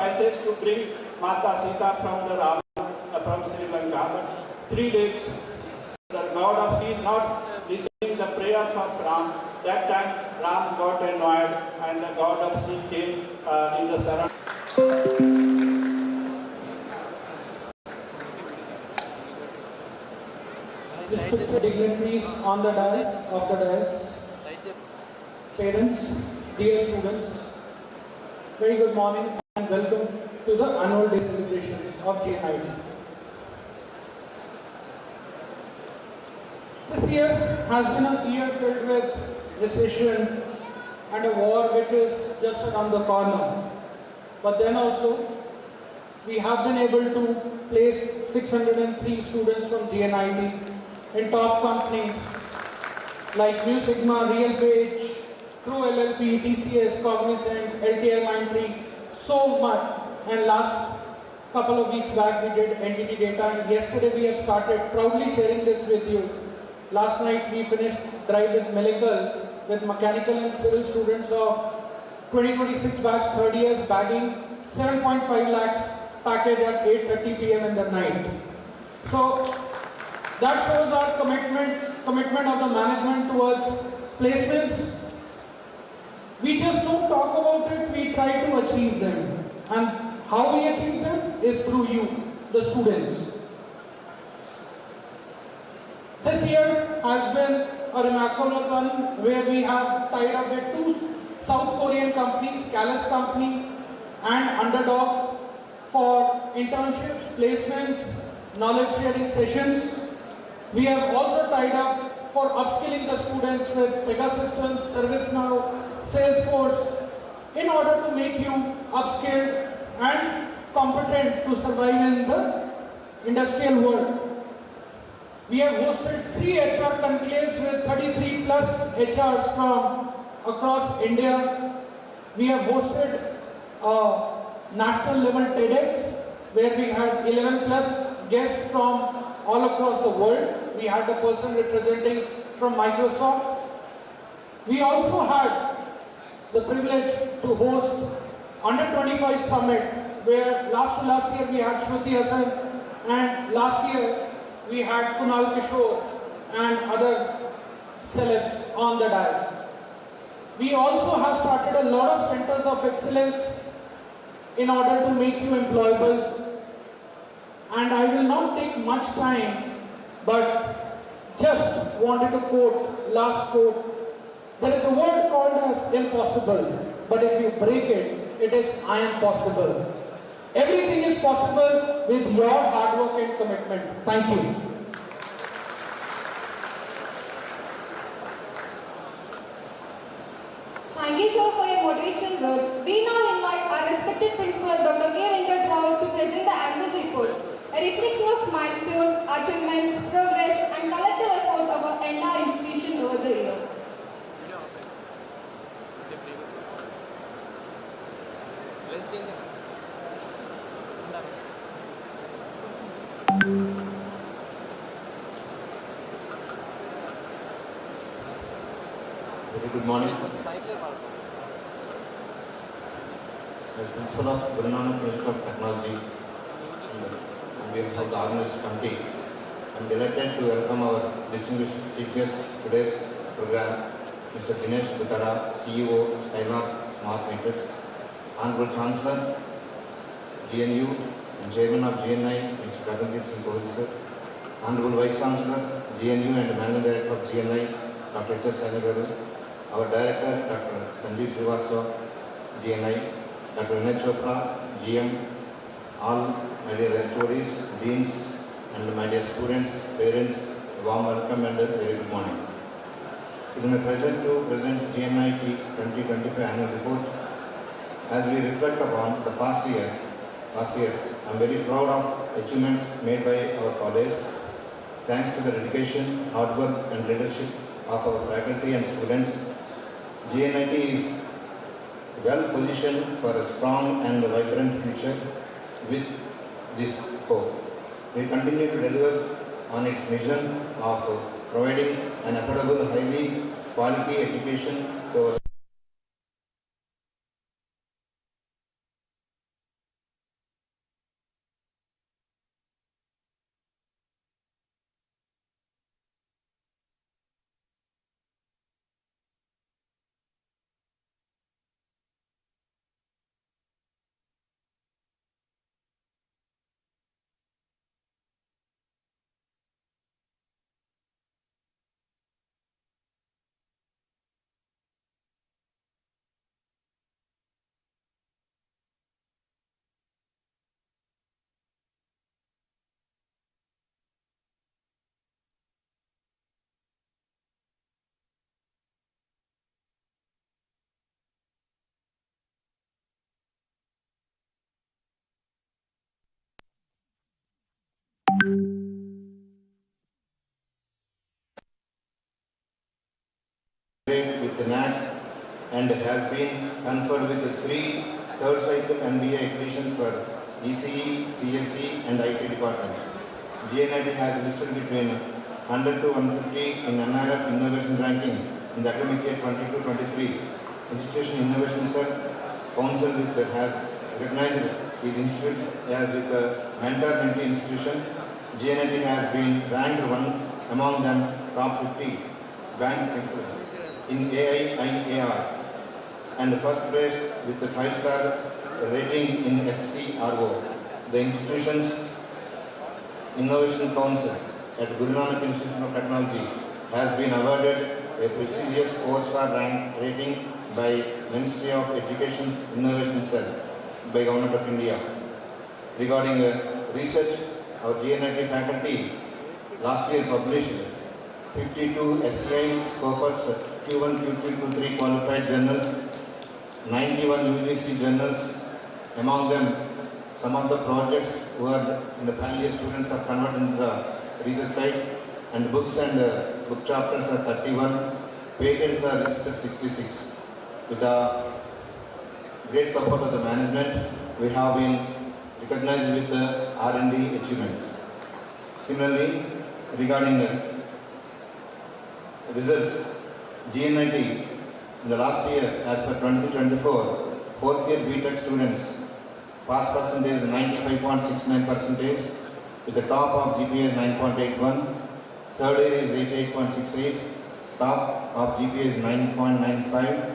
spices to bring Mata Sita from the Ram, from Sri Lanka. But 3 days, the god of he is not listening the prayers of Ram. That time Ram got annoyed and the god of Sita came in the surrounding. Respected dignitaries on the dais, parents, dear students, very good morning and welcome to the annual day celebrations of GNIT. This year has been a year filled with recession and a war which is just around the corner. But then also, we have been able to place 603 students from GNIT in top companies like Mu Sigma, Real Page, Crew LLP, TCS, Cognizant, LTI Mindtree, so much. And last couple of weeks back we did entity data, and yesterday we have started proudly sharing this with you. Last night we finished drive with Medical with mechanical and civil students of 2026 batch, 3rd years, bagging 7.5 lakhs package at 8:30 p.m. in the night. So that shows our commitment of the management towards placements. We just don't talk about it, we try to achieve them. And how we achieve them is through you, the students. This year has been a remarkable one where we have tied up with 2 South Korean companies, Callus Company and Underdogs, for internships, placements, knowledge sharing sessions. We have also tied up for upskilling the students with Pegasystems, ServiceNow, Salesforce, in order to make you upskilled and competent to survive in the industrial world. We have hosted 3 HR conclaves with 33 plus HRs from across India. We have hosted a national level TEDx where we had 11 plus guests from all across the world. We had a person representing from Microsoft. We also had the privilege to host Under 25 Summit, where last year we had Shruti Hassan, and last year we had Kunal Kishore and other celebs on the dais. We also have started a lot of centers of excellence in order to make you employable. And I will not take much time, but just wanted to quote, last quote. There is a word called as impossible, but if you break it, it is I am possible. Everything is possible with your hard work and commitment. Thank you. Thank you, sir, for your motivational words. We now invite our respected principal, Dr. K. Venkat Rao, to present the annual report, a reflection of milestones, achievements, progress, and collective efforts of our entire institution over the year. Very good morning. As Principal of Guru Nanak Institute of Technology, on behalf of the organized committee, I am delighted to welcome our distinguished chief guest today's program, Mr. Dinesh Buttada, CEO, Skylark Smart Meters, Honorable Chancellor, GNU, and Chairman of GNI, Mr. Gagandeep Singh Kohli, sir, Honorable Vice Chancellor, GNU, and Managing Director of GNI, Dr. H.S. Sanagaru, our Director, Dr. Sanjeev Srivastava, GNI, Dr. Vinay Chopra, GM, all my dear HODs, Deans, and my dear students, parents, a warm welcome and a very good morning. It is my pleasure to present GNIT 2025 annual report. As we reflect upon the past years, I am very proud of achievements made by our college. Thanks to the dedication, hard work, and leadership of our faculty and students, GNIT is well positioned for a strong and vibrant future with this hope. We continue to deliver on its mission of providing an affordable, highly quality education to our with the NAC and has been conferred with 3 third cycle MBA accreditations for ECE, CSE and IT departments. GNIT has listed between 100 to 150 in NRF Innovation Ranking in the academic year 22-23. Institution Innovation Council has recognized his institute as with a mentor-mentee institution. GNIT has been ranked one among them top 50 bank excellent in AIIAR and first place with the 5-star rating in SCRO. The institution's Innovation Council at Guru Nanak Institute of Technology has been awarded a prestigious 4-star rating by Ministry of Education's Innovation Cell by Government of India. Regarding research, our GNIT faculty last year published 52 SCI Scopus Q1, Q2, Q3 qualified journals, 91 UGC journals. Among them, some of the projects who are in the final year students are converted into the research site, and books and book chapters are 31, patents are registered 66. With the great support of the management, we have been recognized with the R&D achievements. Similarly, regarding results, GNIT in the last year, as per 2024, 4th year BTech students pass percentage is 95.69%, with the top of GPA 9.81, third year is 88.68, top of GPA is 9.95,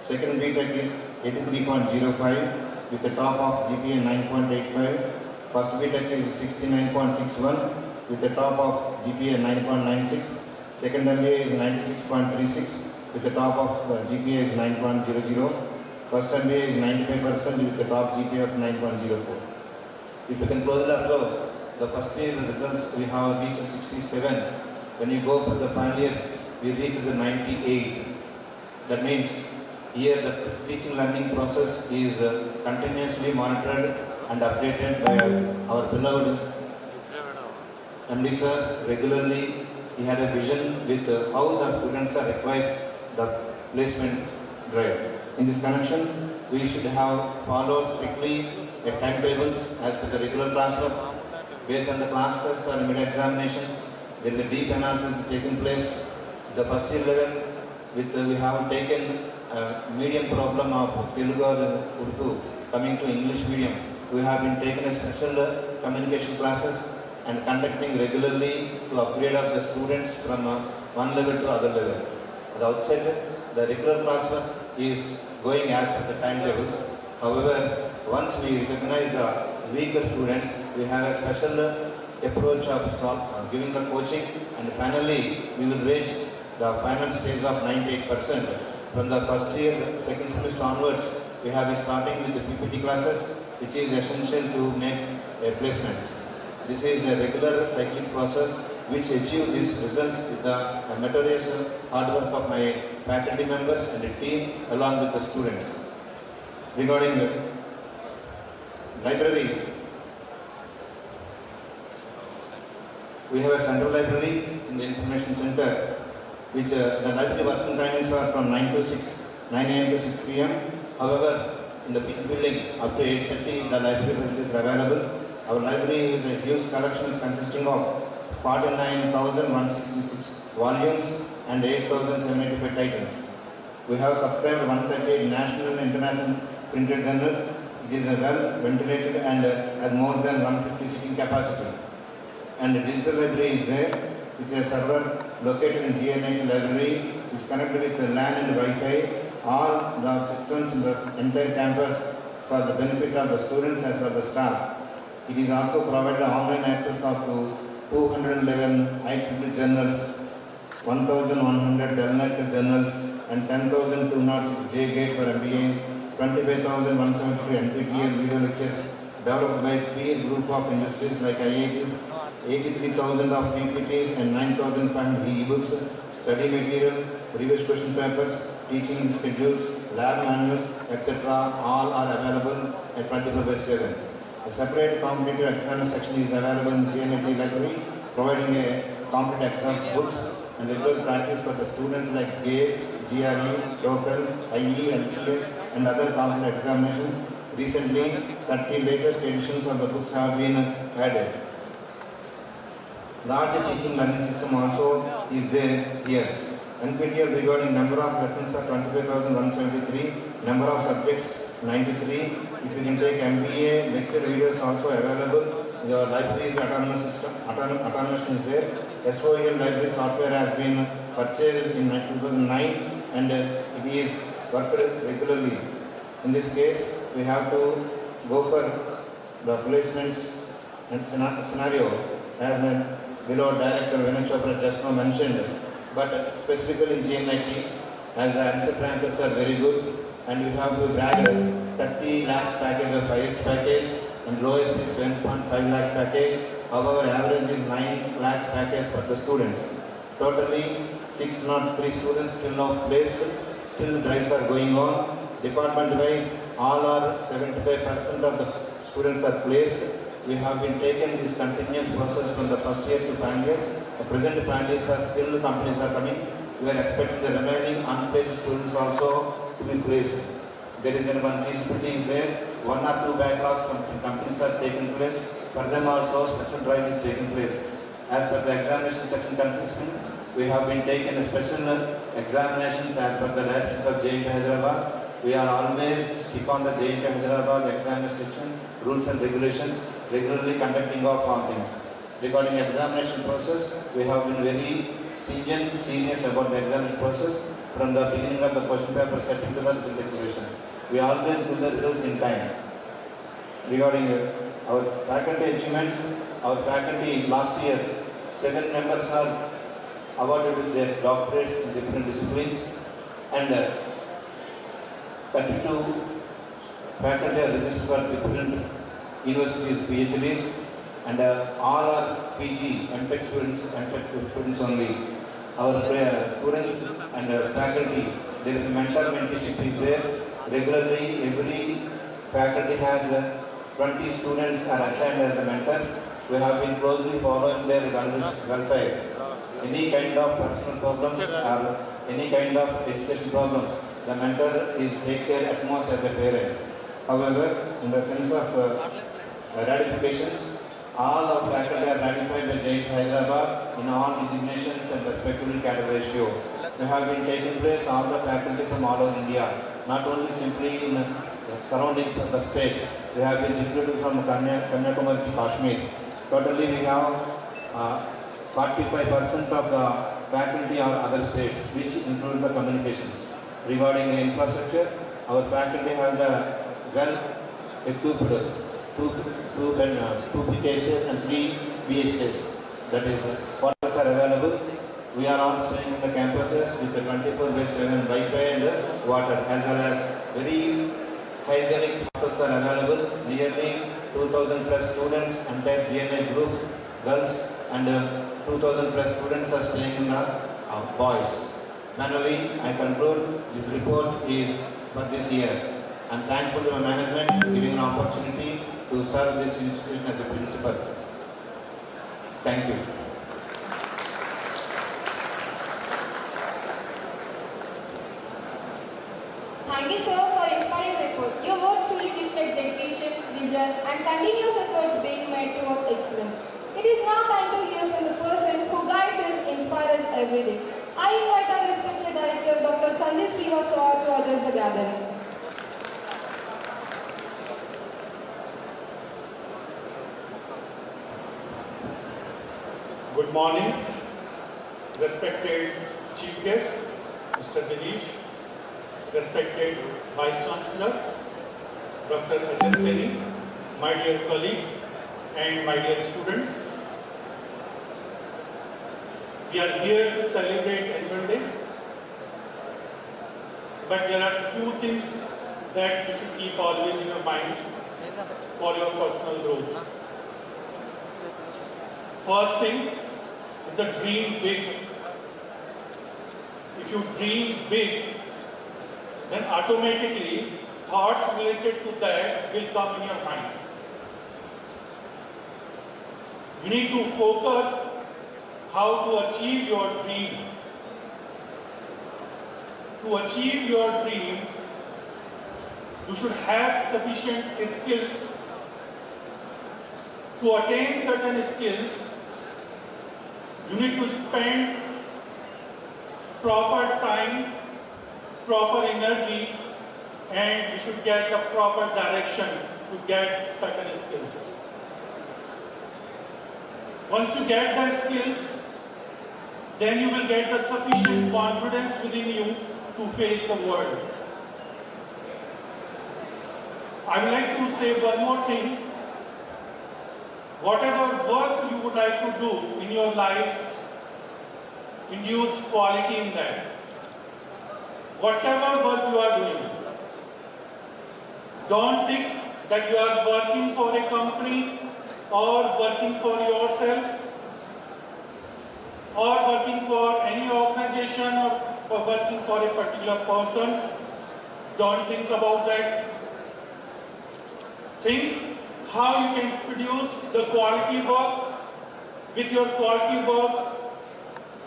second BTech is 83.05, with the top of GPA 9.85, first BTech is 69.61, with the top of GPA 9.96, second MBA is 96.36, with the top of GPA is 9.00, first MBA is 95% with the top GPA of 9.04. If you can closely observe, the first year results we have reached 67. When you go for the final years, we reached the 98. That means here the teaching learning process is continuously monitored and updated by our beloved MD sir. Regularly he had a vision with how the students are required the placement drive. In this connection, we should have followed strictly a timetables as per the regular classwork. Based on the class test or mid-examinations, there is a deep analysis taking place. The first year level, we have taken a medium problem of Telugu or Urdu coming to English medium. We have been taking a special communication classes and conducting regularly to upgrade of the students from one level to other level. At the outset, the regular classwork is going as per the timetables. However, once we recognize the weaker students, we have a special approach of giving the coaching, and finally we will reach the final stage of 98%. From the first year, second semester onwards, we have been starting with the PPT classes, which is essential to make a placement. This is a regular cyclic process which achieve these results with the meritorious hard work of my faculty members and the team along with the students. Regarding the library, we have a central library in the information center, which the library working timings are from 9 a.m. to 6 p.m. However, in the building up to 8:30, the library facilities are available. Our library is a huge collection consisting of 49,166 volumes and 8,785 titles. We have subscribed 138 national and international printed journals. It is well ventilated and has more than 150 seating capacity. And the digital library is there, with a server located in GNIT library, is connected with the LAN and Wi-Fi. All the systems in the entire campus for the benefit of the students as well as the staff. It is also provided online access of 211 IEEE journals, 1,100 DELNET journals, and 10,206 JGate for MBA, 25,172 NPTEL video lectures developed by peer group of industries like IITs, 83,000 of PPTs and 9,500 e-books, study material, previous question papers, teaching schedules, lab manuals, etc. all are available at 24/7. A separate competitive exam section is available in GNIT library, providing a competitive exams books and regular practice for the students like GATE, GRE, TOEFL, IE and ES and other competitive examinations. Recently, 30 latest editions of the books have been added. Large teaching learning system also is there here. NPTEL regarding number of lessons are 25,173, number of subjects 93. If you can take MBA, lecture videos also available. Your library is autonomous system, automation is there. SOL library software has been purchased in 2009 and it is worked regularly. In this case, we have to go for the placements and scenario as below Director Vinay Chopra just now mentioned. But specifically in GNIT, as the answer rankers are very good, and we have to brag 30 lakhs package of highest package and lowest is 7.5 lakh package. However, average is 9 lakhs package for the students. Totally 603 students till now placed, till drives are going on. Department wise, all are 75% of the students are placed. We have been taken this continuous process from the first year to 5 years. The present 5 years are still companies are coming. We are expecting the remaining unplaced students also to be placed. There is one feasibility is there. 1 or 2 backlogs from companies are taking place. For them also special drive is taking place. As per the examination section consisting, we have been taken a special examinations as per the directions of GNIT Hyderabad. We are always stick on the GNIT Hyderabad examination section, rules and regulations, regularly conducting of all things. Regarding examination process, we have been very stringent, serious about the examination process from the beginning of the question paper setting to the result declaration. We always give the results in time. Regarding our faculty achievements, our faculty last year, 7 members are awarded with their doctorates in different disciplines and 32 faculty are registered for different universities, PhDs, and all are PG, MTech students only. Our students and faculty, there is a mentor mentorship is there. Regularly, every faculty has 20 students are assigned as a mentor. We have been closely following their welfare. Any kind of personal problems or any kind of education problems, the mentor is take care at most as a parent. However, in the sense of ratifications, all of faculty are ratified by GNIT Hyderabad in all designations and respectively cadre ratio. We have been taking place all the faculty from all over India, not only simply in surroundings of the states. We have been recruited from Kanyakumari to Kashmir. Totally we have 45% of the faculty are other states, which include the communications. Regarding the infrastructure, our faculty have the well-equipped two PKs and 3 BHKs. That is, quarters are available. We are all staying in the campuses with the 24/7 Wi-Fi and water, as well as very hygienic hostels are available. Nearly 2,000 plus students and their GNI group, girls, and 2,000 plus students are staying in the boys. Finally, I conclude this report is for this year. I am thankful to the management for giving an opportunity to serve this institution as a principal. Thank you. Thank you, sir, for inspiring report. Your words truly reflect dedication, vision, and continuous efforts being made toward excellence. It is now time to hear from the person who guides us, inspires us every day. I invite our respected director, Dr. Sanjay Srivastava, to address the gathering. Good morning, respected Chief Guest, Mr. Dinesh, respected Vice Chancellor, Dr. Ajay Seni, my dear colleagues and my dear students. We are here to celebrate Annual Day, but there are few things that you should keep always in your mind for your personal growth. First thing is the dream big. If you dream big, then automatically thoughts related to that will come in your mind. You need to focus how to achieve your dream. To achieve your dream, you should have sufficient skills. To attain certain skills, you need to spend proper time, proper energy, and you should get the proper direction to get certain skills. Once you get the skills, then you will get the sufficient confidence within you to face the world. I would like to say one more thing. Whatever work you would like to do in your life, induce quality in that. Whatever work you are doing, don't think that you are working for a company or working for yourself or working for any organization or working for a particular person. Don't think about that. Think how you can produce the quality work. With your quality work,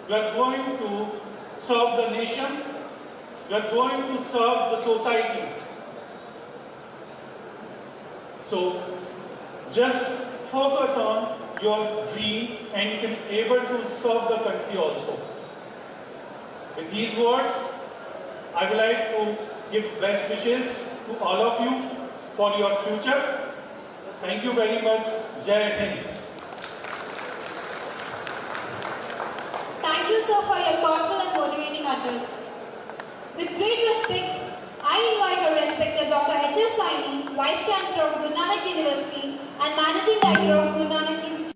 you are going to serve the nation, you are going to serve the society. So, just focus on your dream and you can be able to serve the country also. With these words, I would like to give best wishes to all of you for your future. Thank you very much. Jai Hind. Thank you, sir, for your thoughtful and motivating address. With great respect, I invite our respected Dr. H.S. Saini, Vice Chancellor of Guru Nanak University and Managing Director of Guru Nanak Institute,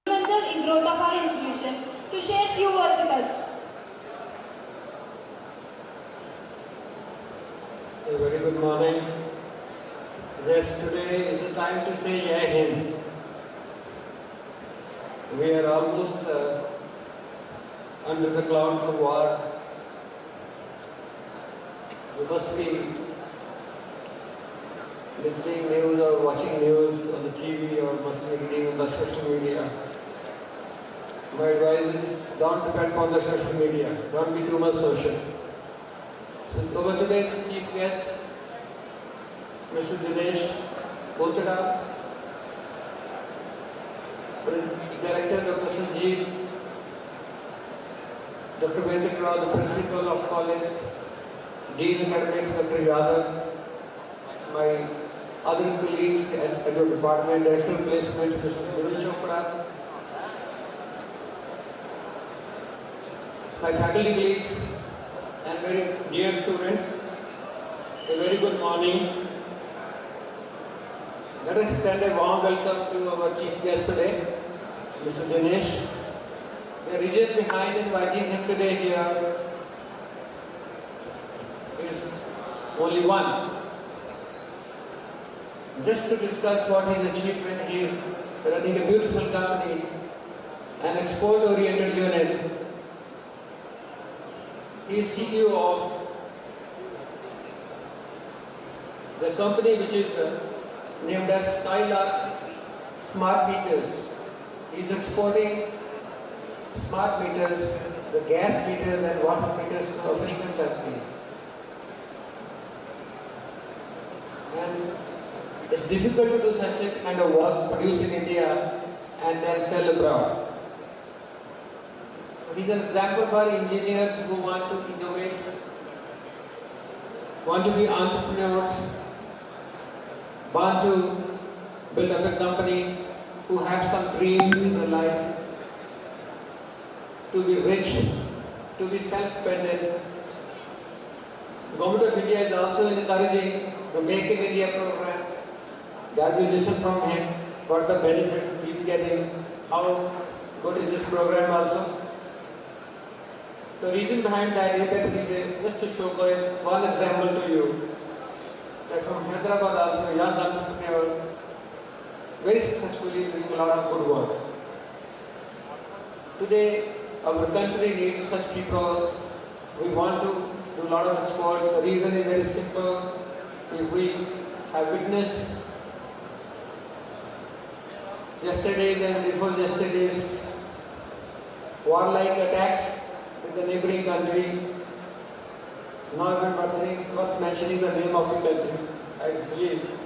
instrumental in growth of our institution, to share a few words with us. A very good morning. Yes, today is the time to say Jai Hind. We are almost under the clouds of war. We must be listening news or watching news on the TV or must be reading on the social media. My advice is don't depend on the social media. Don't be too much social. So over today's chief guest, Mr. Dinesh Potada, Director Dr. Sanjeev, Dr. Venkat Rao, the Principal of College, Dean Academics, Dr. Yadav, my other colleagues at your department, Director of Placement, Mr. Viral Chopra, my faculty colleagues, and very dear students, a very good morning. Let us extend a warm welcome to our chief guest today, Mr. Dinesh. The reason behind inviting him today here is only one. Just to discuss what his achievement. He is running a beautiful company, an export-oriented unit. He is CEO of the company which is named as Skylark Smart Meters. He is exporting smart meters, the gas meters and water meters to African countries. And it's difficult to do such a kind of work, produce in India and then sell abroad. He's an example for engineers who want to innovate, want to be entrepreneurs, want to build up a company, who have some dreams in their life, to be rich, to be self-dependent. Government of India is also encouraging the Make in India program. That we listen from him, what the benefits he's getting, how good is this program also. The reason behind that is that just to showcase one example to you, that from Hyderabad also a young entrepreneur, very successfully doing a lot of good work. Today, our country needs such people. We want to do a lot of exports. The reason is very simple. If we have witnessed yesterday's and before yesterday's warlike attacks with the neighboring country, not even worth mentioning the name of the country, I believe.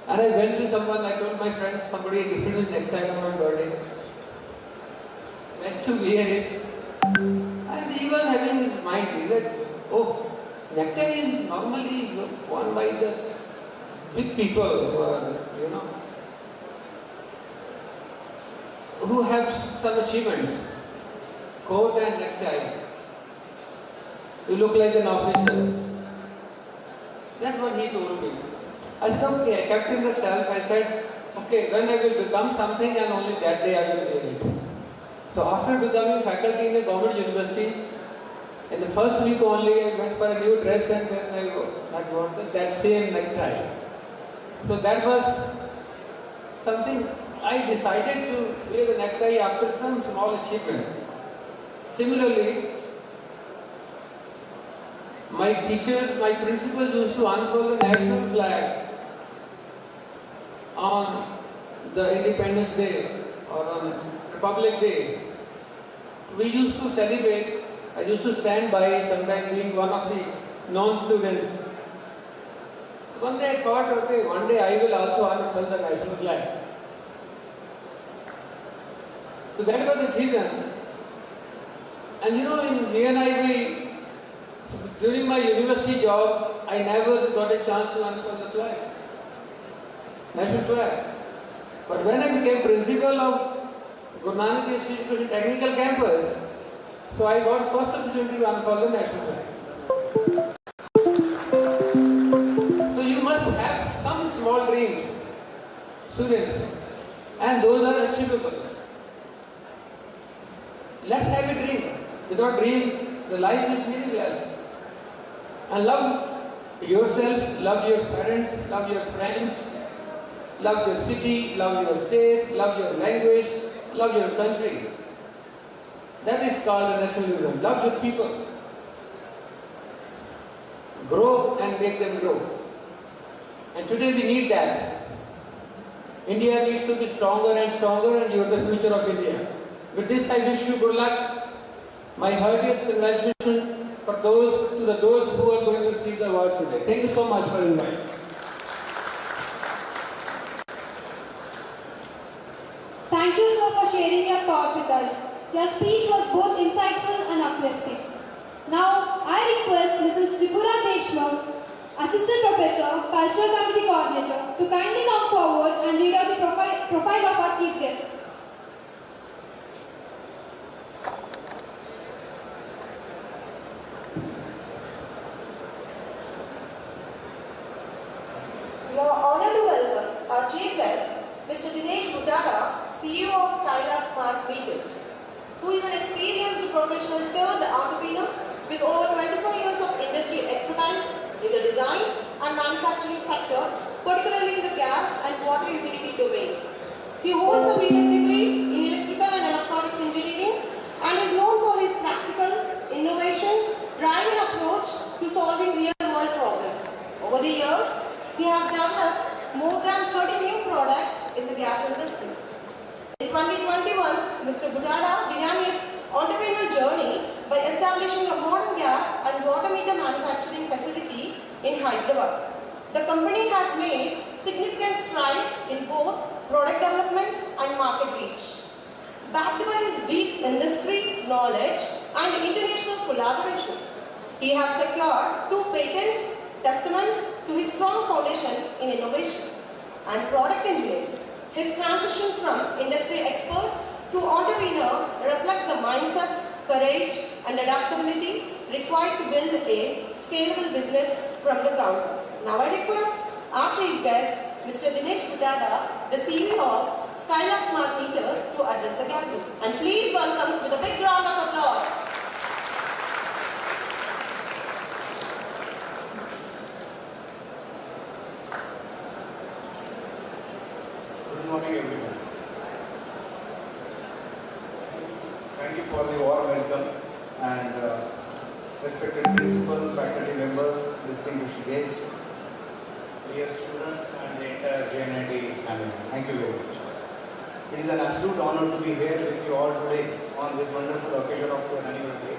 And I went to someone, I told my friend, somebody gifted me a necktie on my birthday. Went to wear it. And he was having his mind, he said, oh, necktie is normally worn by the big people who are, who have some achievements. Coat and necktie. You look like an officer. That's what he told me. I said, okay, I kept it in the shelf. I said, okay, when I will become something and only that day I will wear it. So after becoming faculty in a government university, in the first week only I went for a new dress and then I wanted that same necktie. So that was something I decided to wear the necktie after some small achievement. Similarly, my teachers, my principals used to unfold the national flag on the Independence Day or on Republic Day. We used to celebrate. I used to stand by, sometimes being one of the non-students. One day I thought, okay, one day I will also unfurl the national flag. So that was the season. And in GNIT, during my university job, I never got a chance to unfurl the flag, national flag. But when I became principal of Guru Nanak Institution Technical Campus, so I got first opportunity to unfurl the national flag. So you must have some small dreams, students, and those are achievable. Let's have a dream. Without dream, the life is meaningless. And love yourself, love your parents, love your friends, love your city, love your state, love your language, love your country. That is called nationalism. Love your people. Grow and make them grow. And today we need that. India needs to be stronger and stronger, and you are the future of India. With this, I wish you good luck. My heartiest congratulations for those who are going to see the award today. Thank you so much for inviting me. Thank you, sir, for sharing your thoughts with us. Your speech was both insightful and uplifting. Now, I request Mrs. Tripura Deshmukh, Assistant Professor, Cultural Committee Coordinator, to kindly come forward and read out the profile of our chief guest. We are honored to welcome our chief guest, Mr. Dinesh Buttada, CEO of Skylab Smart Meters, who is an experienced professional turned entrepreneur with over 24 years of industry expertise in the design and manufacturing sector, particularly in the gas and water utility domains. He holds a BTech degree in electrical and electronics engineering and is known for his practical, innovation, drive and approach to solving real-world problems. Over the years, he has developed more than 30 new products in the gas industry. In 2021, Mr. Buttada began his entrepreneurial journey by establishing a modern gas and water meter manufacturing facility in Hyderabad. The company has made significant strides in both product development and market reach. Backed by his deep industry knowledge and international collaborations, he has secured 2 patents, testaments to his strong foundation in innovation and product engineering. His transition from industry expert to entrepreneur reflects the mindset, courage, and adaptability required to build a scalable business from the ground up. Now I request our chief guest, Mr. Dinesh Buttada, the CEO of Skylab Smart Meters, to address the gathering. And please welcome with a big round of applause. Good morning, everyone. Thank you for the warm welcome and respected principal, faculty members, distinguished guests, dear students and the entire GNIT family. Thank you very much. It is an absolute honor to be here with you all today on this wonderful occasion of your annual day.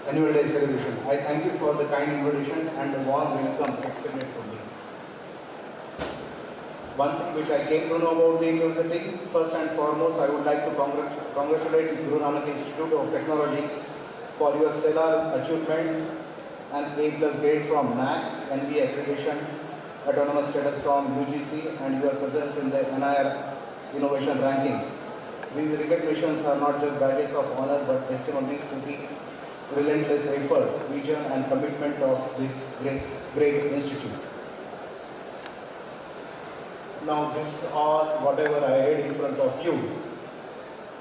annual day celebration. I thank you for the kind invitation and the warm welcome extended to me. One thing which I came to know about the university, first and foremost, I would like to congratulate Guru Nanak Institute of Technology for your stellar achievements and A+ grade from NAC, NB accreditation, autonomous status from UGC, and your presence in the NIR innovation rankings. These recognitions are not just badges of honor but testimonies to the relentless efforts, vision and commitment of this great institute. Now this all whatever I read in front of you.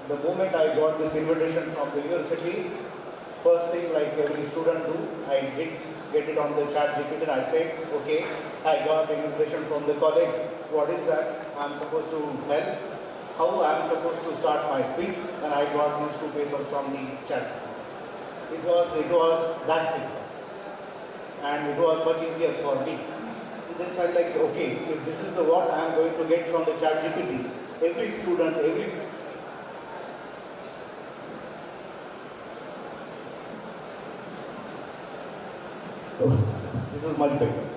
The moment I got this invitation from the university, first thing like every student do, I did get it on the chat GPT and I said, okay, I got an invitation from the college. What is that? I am supposed to tell how I am supposed to start my speech, and I got these 2 papers from the chat. It was that simple. And it was much easier for me. This I like, okay, if this is the what I am going to get from the chat GPT, every student, this is much better.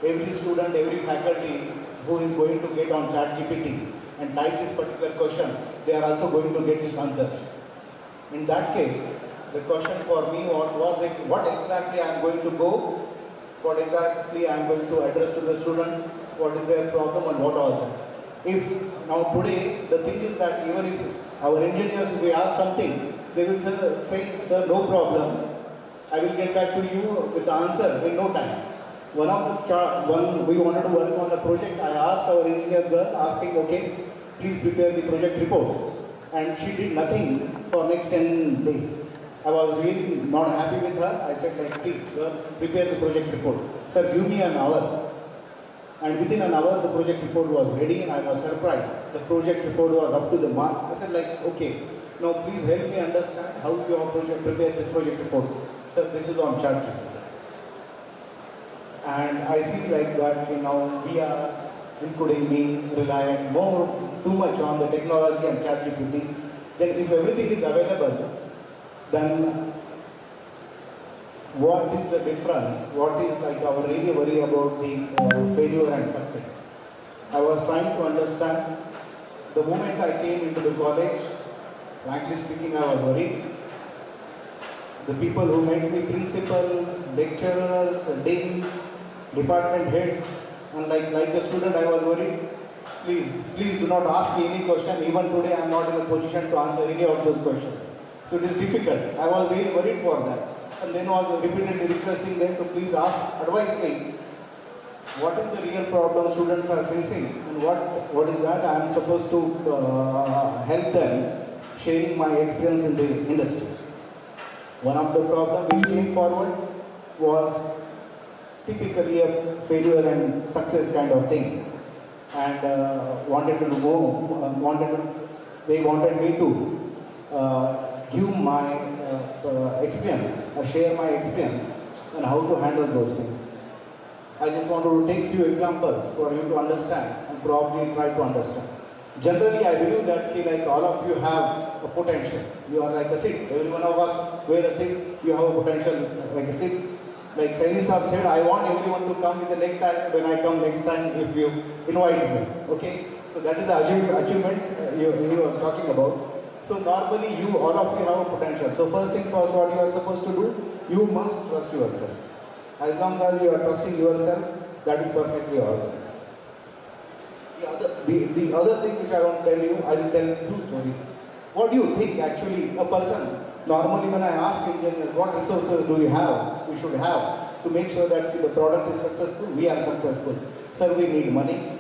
Every student, every faculty who is going to get on chat GPT and type this particular question, they are also going to get this answer. In that case, the question for me was it, what exactly I am going to go, what exactly I am going to address to the student, what is their problem and what all that. If now today, the thing is that even if our engineers, if we ask something, they will say, sir, no problem, I will get back to you with the answer in no time. When we wanted to work on a project, I asked our engineer girl, asking, okay, please prepare the project report. And she did nothing for next 10 days. I was really not happy with her. I said, like, please, prepare the project report. Sir, give me an hour. And within an hour, the project report was ready and I was surprised. The project report was up to the mark. I said, like, okay, now please help me understand how you have prepared this project report. Sir, this is on ChatGPT. And I see like that, we are, including me, relying too much on the technology and ChatGPT. Then if everything is available, then what is the difference? What is like our really worry about the failure and success? I was trying to understand. The moment I came into the college, frankly speaking, I was worried. The people who met me, principal, lecturers, dean, department heads, and like a student, I was worried. Please do not ask me any question. Even today, I am not in a position to answer any of those questions. So it is difficult. I was really worried for that. And then was repeatedly requesting them to please advise me. What is the real problem students are facing? And what is that I am supposed to help them, sharing my experience in the industry. One of the problems which came forward was typically a failure and success kind of thing. And they wanted me to give my experience or share my experience and how to handle those things. I just want to take few examples for you to understand and probably try to understand. Generally, I believe that like all of you have a potential. You are like a seed. Every one of us wear a seed. You have a potential like a seed. Like Saini Saab said, I want everyone to come with the necktie when I come next time if you invite me. Okay? So that is the achievement he was talking about. So normally all of you have a potential. So first thing first, what you are supposed to do, you must trust yourself. As long as you are trusting yourself, that is perfectly all right. The other thing which I want to tell you, I will tell a few stories. What do you think actually a person, normally when I ask engineers, what resources do we should have to make sure that the product is successful, we are successful. Sir, we need money,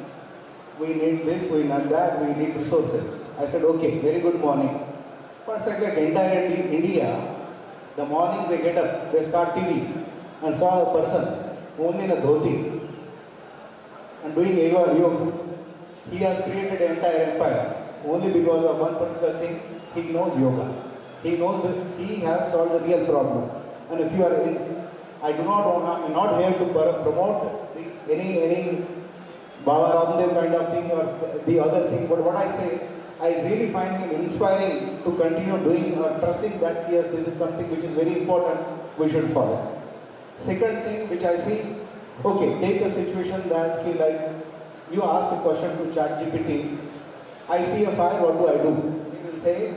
we need this, we need that, we need resources. I said, okay, very good morning. But it's like entire India, the morning they get up, they start TV and saw a person only in a dhoti and doing yoga. He has created an entire empire only because of one particular thing. He knows yoga. He knows that he has solved the real problem. And if you are I'm not here to promote any Baba Ramdev kind of thing or the other thing, but what I say, I really find him inspiring to continue doing or trusting that yes, this is something which is very important we should follow. Second thing which I see, okay, take a situation that like you ask a question to ChatGPT, I see a fire, what do I do?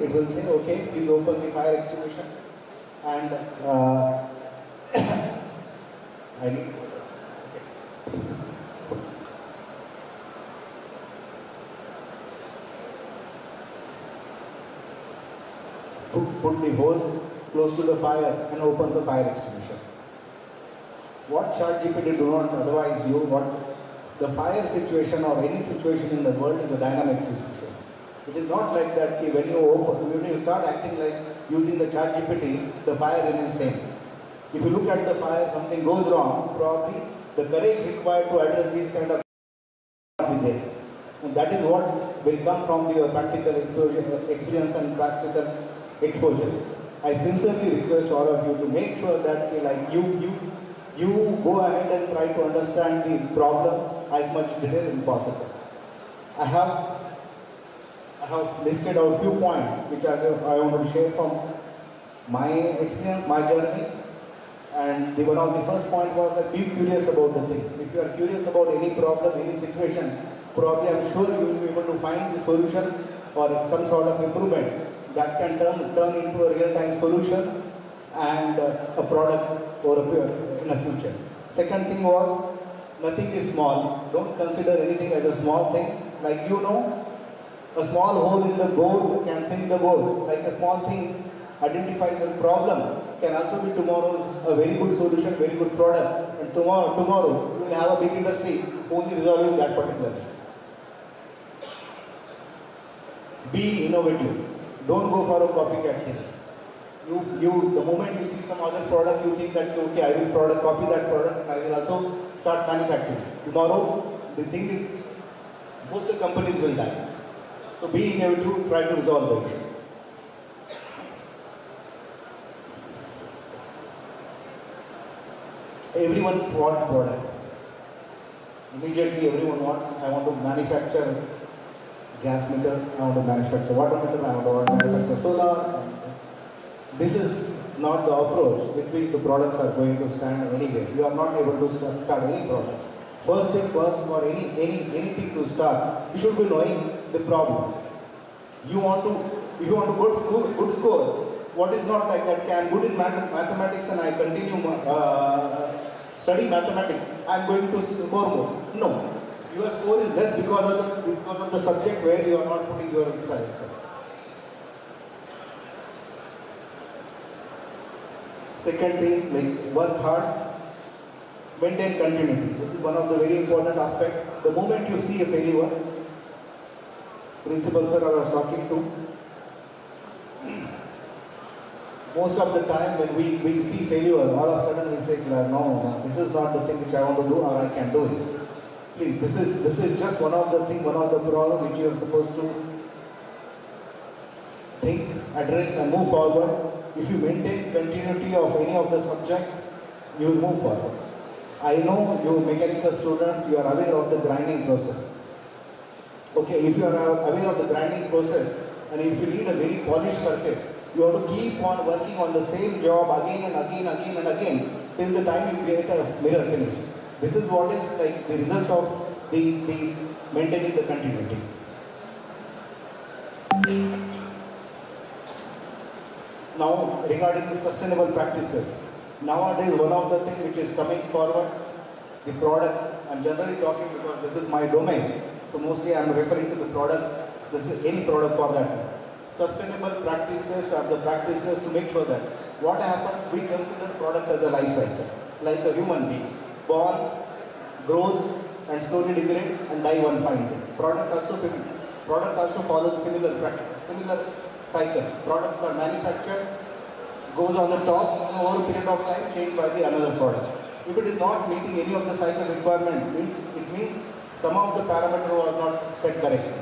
It will say, okay, please open the fire extinguisher and I need put the hose close to the fire and open the fire extinguisher. What ChatGPT do not advise you, what the fire situation or any situation in the world is a dynamic situation. It is not like that when you start acting like using the ChatGPT, the fire remains same. If you look at the fire, something goes wrong, probably the courage required to address these kind of will be there. And that is what will come from your practical experience and practical exposure. I sincerely request all of you to make sure that like you go ahead and try to understand the problem as much detail as possible. I have listed out few points which I want to share from my experience, my journey. And one of the first point was that be curious about the thing. If you are curious about any problem, any situation, probably I'm sure you will be able to find the solution or some sort of improvement that can turn into a real-time solution and a product or in the future. Second thing was, nothing is small. Don't consider anything as a small thing. Like a small hole in the board can sink the boat. Like a small thing identifies a problem can also be tomorrow's a very good solution, very good product. And tomorrow we will have a big industry only resolving that particular issue. Be innovative. Don't go for a copycat thing. The moment you see some other product, you think that okay, I will copy that product and I will also start manufacturing. Tomorrow, the thing is, both the companies will die. So be innovative, try to resolve the issue. Everyone want product. Immediately everyone I want to manufacture gas meter, I want to manufacture water meter, I want to manufacture solar. This is not the approach with which the products are going to stand anywhere. You are not able to start any product. First thing first, for anything to start, you should be knowing the problem. If you want to good score, what is not like that? I'm good in mathematics and I continue study mathematics. I'm going to score more. No. Your score is less because of the subject where you are not putting your extra efforts. Second thing, like work hard, maintain continuity. This is one of the very important aspects. The moment you see a failure, principal sir I was talking to, most of the time when we see failure, all of a sudden we say, no, this is not the thing which I want to do or I can do it. Please, this is just one of the problems which you are supposed to think, address and move forward. If you maintain continuity of any of the subject, you will move forward. I know you mechanical students, you are aware of the grinding process. Okay, if you are aware of the grinding process and if you need a very polished surface, you have to keep on working on the same job again and again till the time you get a mirror finish. This is what is like the result of the maintaining the continuity. Now, regarding the sustainable practices, nowadays one of the things which is coming forward, the product, I'm generally talking because this is my domain, so mostly I'm referring to the product, this is any product for that. Sustainable practices are the practices to make sure that what happens, we consider product as a life cycle, like a human being, born, growth, and slowly degrade and die one fine day. Product also follows similar cycle. Products are manufactured, goes on the top, and over a period of time changed by the another product. If it is not meeting any of the cycle requirement, it means some of the parameter was not set correctly.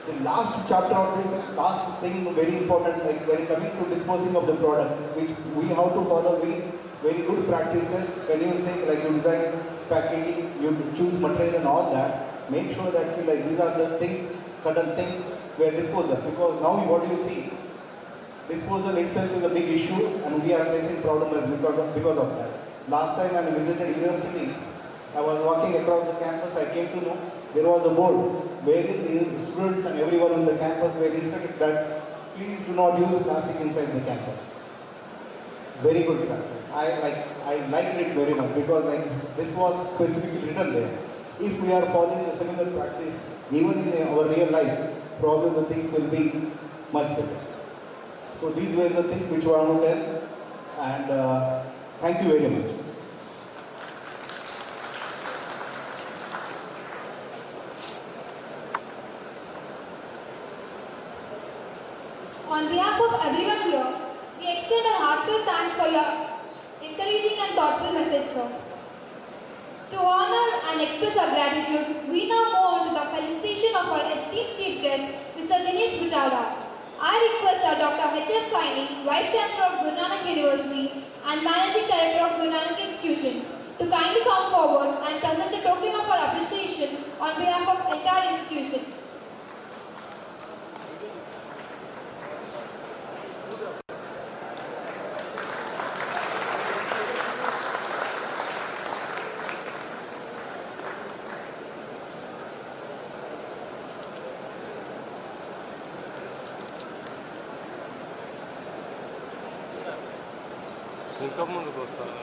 The last chapter of this, last thing very important, like when coming to disposing of the product, which we have to follow very good practices. When you say like you design packaging, you choose material and all that, make sure that like these are the things, certain things were disposed of. Because now what you see, disposal itself is a big issue, and we are facing problems because of that. Last time when I visited university, I was walking across the campus, I came to know there was a board wherein the students and everyone on the campus were instructed that please do not use plastic inside the campus. Very good practice. I liked it very much because this was specifically written there. If we are following the similar practice even in our real life, probably the things will be much better. So these were the things which I want to tell, and thank you very much. On behalf of everyone here, we extend our heartfelt thanks for your encouraging and thoughtful message, sir. To honor and express our gratitude, we now move on to the felicitation of our esteemed chief guest, Mr. Dinesh Butala. I request our Dr. H.S. Saini, Vice Chancellor of Guru Nanak University and Managing Director of Guru Nanak Institutions, to kindly come forward and present a token of our appreciation on behalf of entire institution. ఇంకా ముందుకు వస్తాను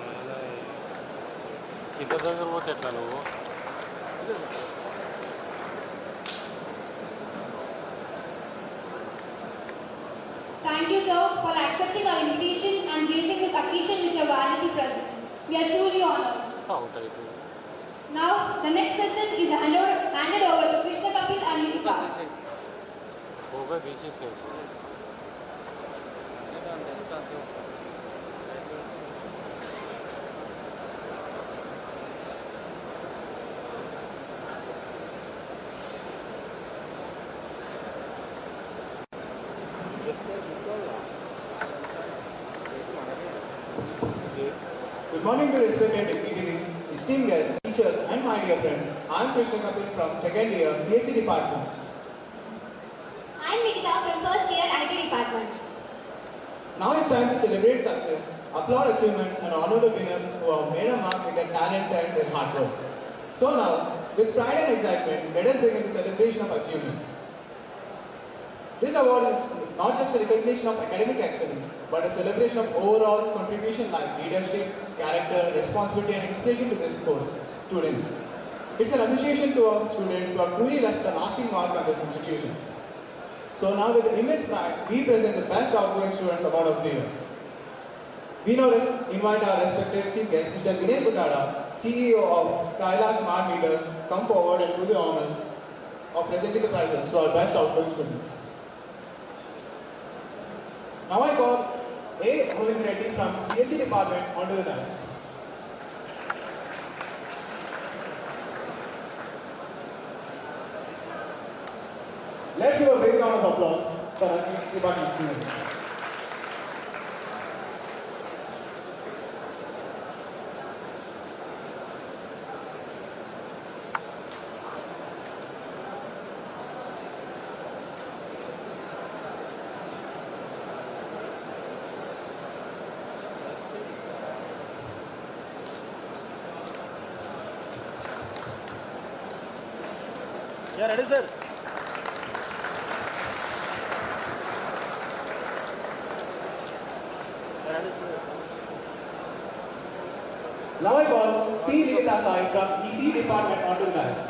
ఇంత దగ్గర పోతే ఎట్లా నువ్వు Thank you, sir, for accepting our invitation and gracing this occasion with your valuable presence. We are truly honored. Now, the next session is handed over to Krishna Kapil and Nikita. Good morning to respected deputies, esteemed guests, teachers and my dear friends. I am Krishna Kapil from second year CSE department. I am Nikita from first year IT department. Now it's time to celebrate success, applaud achievements and honor the winners who have made a mark with their talent and their hard work. So now, with pride and excitement, let us begin the celebration of achievement. This award is not just a recognition of academic excellence, but a celebration of overall contribution like leadership, character, responsibility and inspiration to this course students. It's an appreciation to our students who have truly left a lasting mark on this institution. So now with immense pride, we present the best outgoing students award of the year. We now invite our respected chief guest, Mr. Dinesh Butala, CEO of Skylab Smart Meters, come forward and do the honors of presenting the prizes to our best outgoing students. Now I call A. Govind Reddy from CSE department onto the dance. Let's give a big round of applause for our CSE department students. Yeah, ready, sir. Now I call C. Nikita Sai from EC department onto the dance.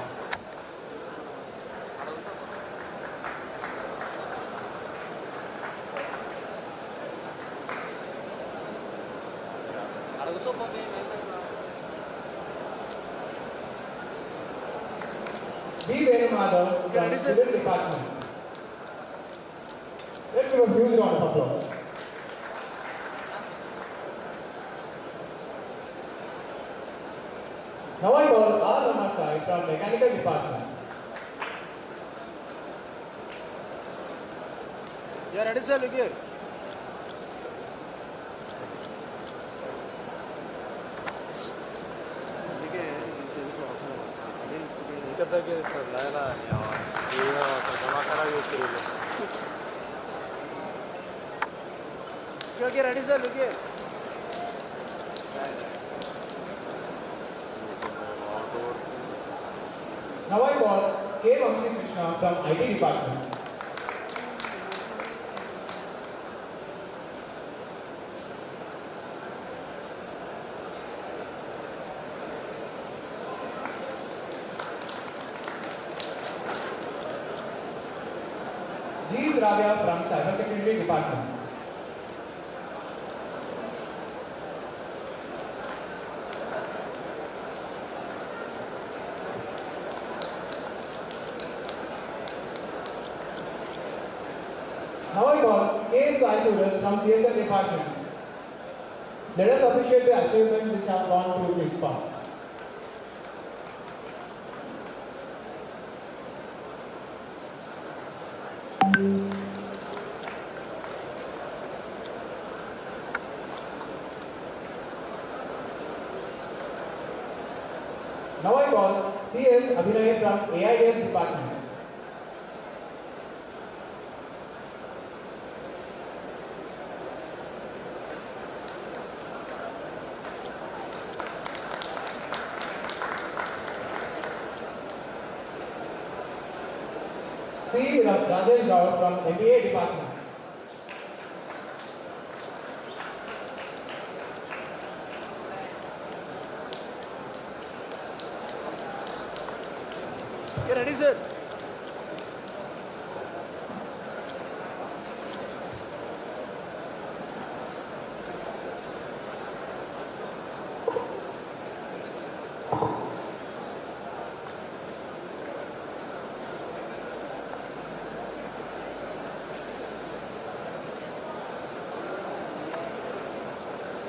B. Venumadhav from civil department. Let's give a huge round of applause. Now I call R. Ramasai from mechanical department. Yeah, ready, sir. Look here. Okay, ready sir, look here. Now I call K. Vamsi Krishna from IT department. G. is Rabia from cybersecurity department. Now I call K. Sai Suraj from CSL department. Let us appreciate the achievement which have gone through this far. Now I call CS Abhinay from AIDS department. C. Rajesh Gaur from MBA department. Okay, ready sir.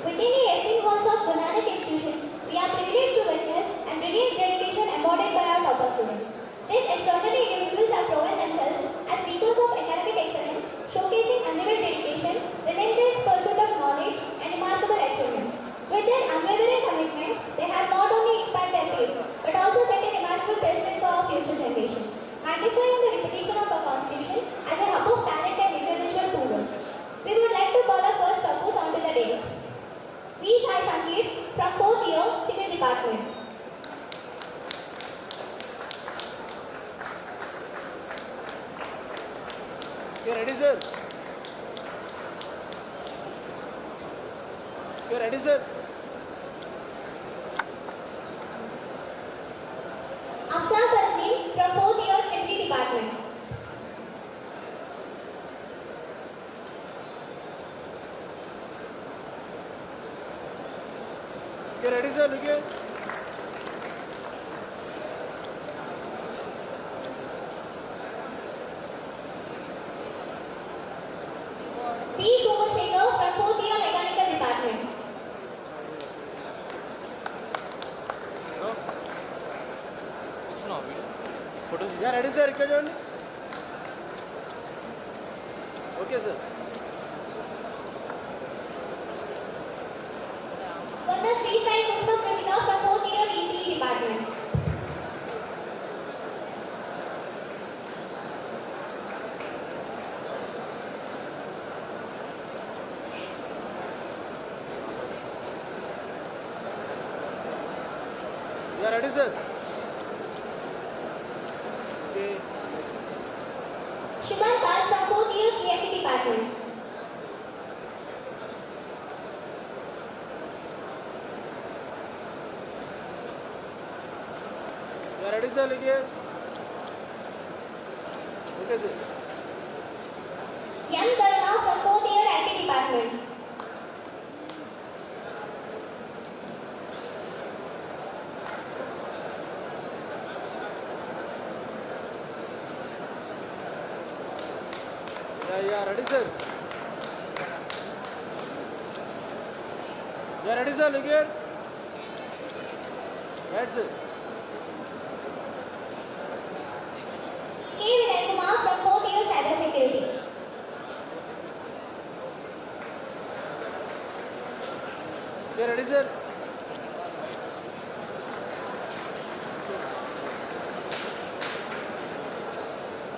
Within the esteemed halls of GNIT institutions, we are privileged to witness and brilliant dedication embodied by our topper students. These extraordinary individuals have proven themselves as beacons of academic excellence, showcasing unrivaled dedication, relentless pursuit of knowledge, and remarkable achievements. With their unwavering commitment, they have not only inspired their peers, but also set a remarkable precedent for our future generation, magnifying the reputation of our constitution as a hub of talent and intellectual poolers. We would like to call our first topers onto the dais. V. Sai Sangeet from 4th year Civil Department. Okay, ready sir. Okay, ready sir. Afsar Tasneem from 4th year Triple Department. Okay, ready sir, look here. P. Somashekhar from 4th year Mechanical Department. No? Listen, photos. Yeah, ready sir, ikkada చూడండి. Okay sir. Gonna Sri Sai Kusma Kritika from 4th year ECE Department. Yeah, ready sir. Okay. Shubhan Pal from 4th year CSE Department. Yeah, ready sir, look here. Okay sir. M. Karuna from 4th year IT Department. Yeah, ready sir. Yeah, ready sir, look here. Right sir. K. Vinay Kumar from 4th year Cybersecurity. Yeah, ready sir.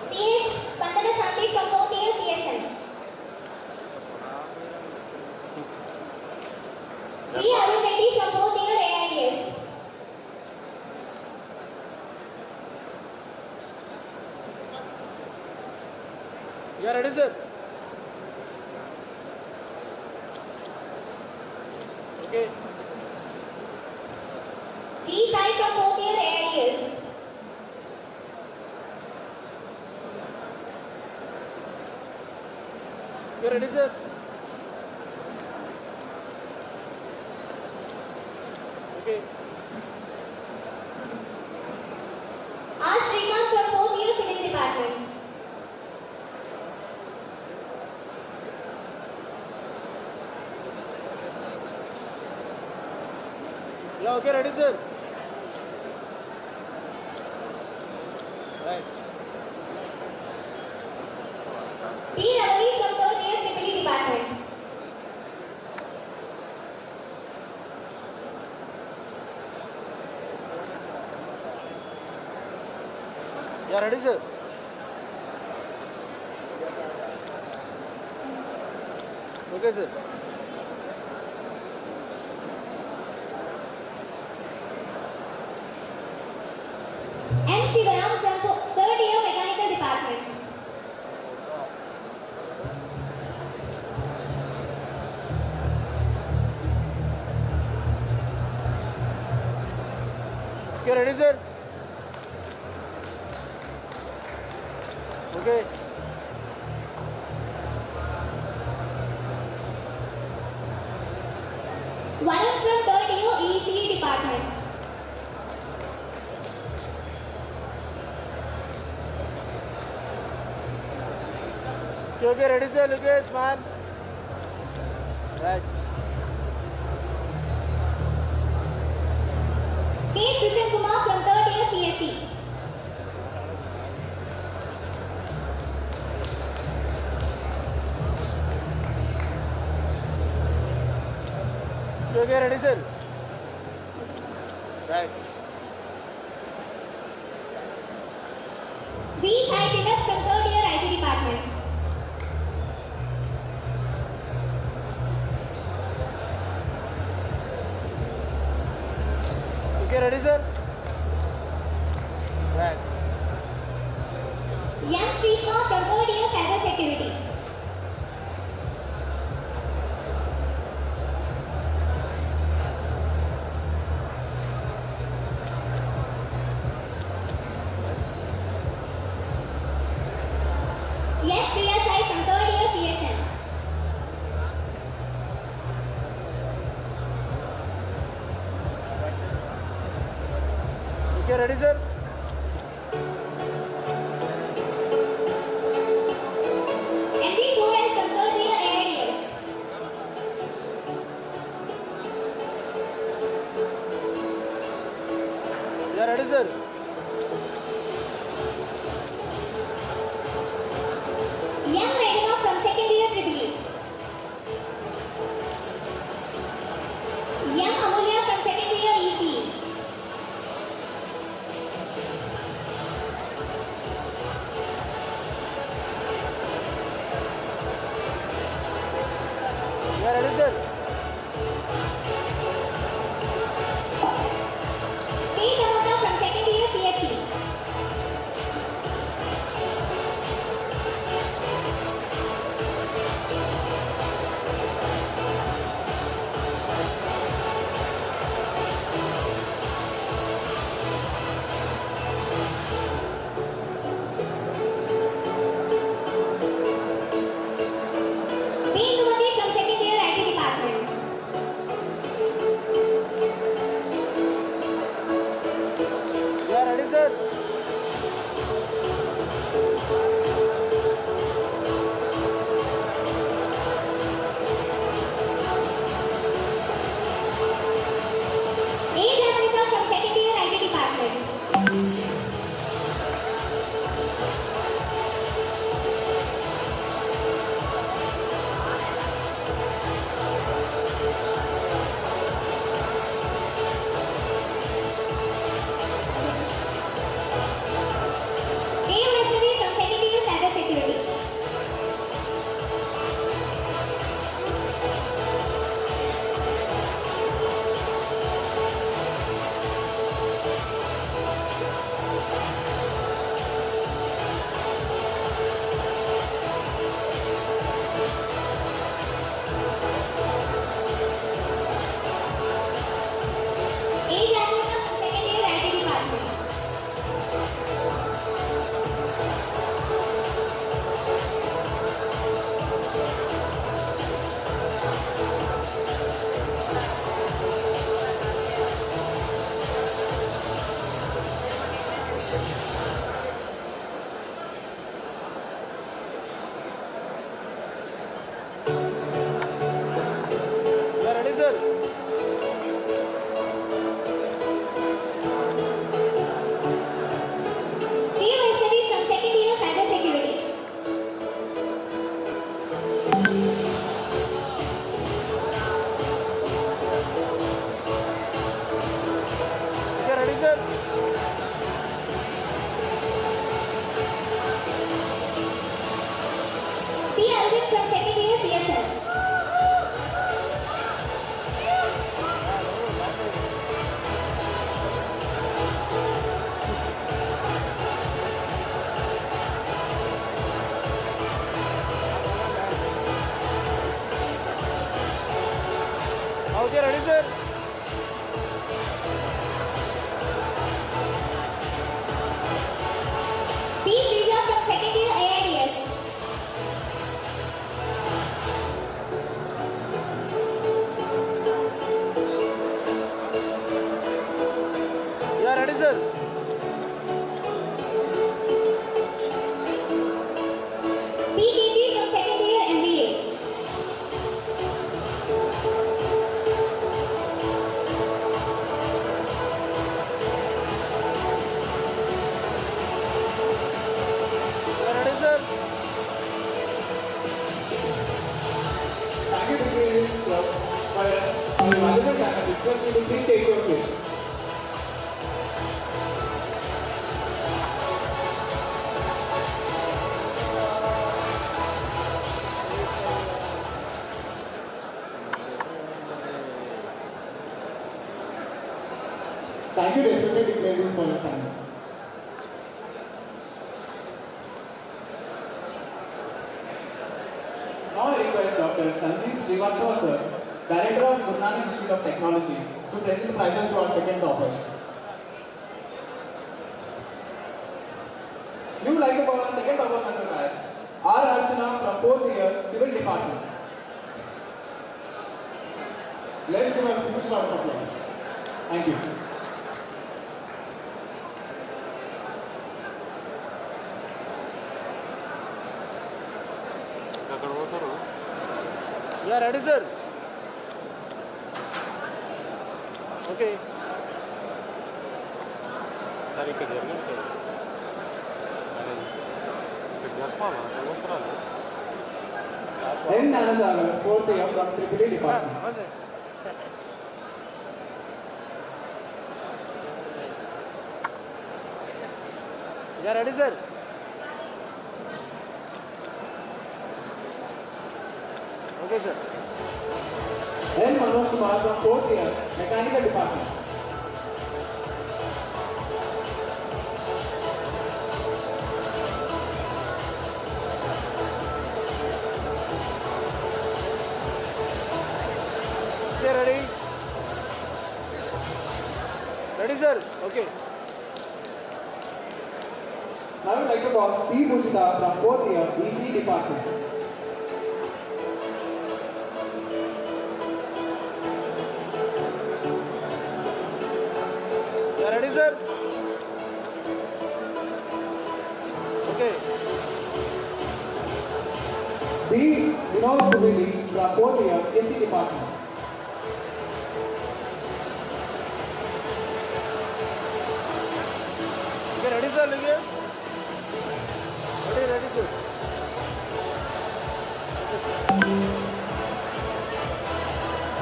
C.H. Spandana Shanti from 4th year CSN. You are ready, sir? Okay. G. Sai from 4th year AIDS. You are ready, sir? Okay. R. Srikanth from 4th year Civil Department. Yeah, okay, ready, sir? Right. P. Ravali from 3rd year Triple Department. Yeah, ready, sir? Okay, sir. M. Shivaram from 3rd year Mechanical Department. Okay, ready, sir? Okay. Varun from 3rd year ECE Department. Okay, ready, sir? Lucas, man. Right. K. Sruchan Kumar from 3rd year CSE. Okay, ready, sir? Right. V. Sai Tilak from 3rd year IT Department. Okay, ready, sir? Right. M. Srishma from 3rd year Cyber Security. Yes, Priya Sai from 3rd year CSM. Okay, ready, sir? MD Sohel from 3rd year AIDS. You are ready, sir? M. Medina from 2nd year Triple E. M. Amulya from 2nd year ECE. You are ready, sir? P. Samantha from 2nd year CSE. P. Indumati from 2nd year IT Department. You are ready, sir? A. Jasmita from 2nd year IT Department. A. Vaishnavi from 2nd year Cyber Security. You are ready, sir? Dear Vaishnavi from second year cyber security. You are ready, sir? P. Arvind from second year CSL. Now you are ready, sir? P. Srija from second year AIDS. You are ready, sir? P. Katie from second year MBA. You are ready, sir? Thank you, Degree Club, for your valuable time and request you to please take your seat. Thank you, respected dignitaries, for your time. Now I request Dr. Sanjeev Srivastava, sir, Director of Guru Nanak Institute of Technology, to present the prizes to our second toppers. We would like to call our second toppers under class, R. Archana from 4th year Civil Department. Let's give a huge round of applause. Thank you. You are ready, sir? Okay. N. Nanasagar, 4th year from Tripoli Department. You are ready, sir? Okay, sir. N. Manoj Kumar from 4th year Mechanical Department. Okay, ready? Ready, sir? Okay. Now I would like to call C. Mujita from 4th year EC Department. You are ready, sir? Okay. B. Vinod Subili from 4th year CSE Department. Okay, ready, sir? Ready, ready, sir.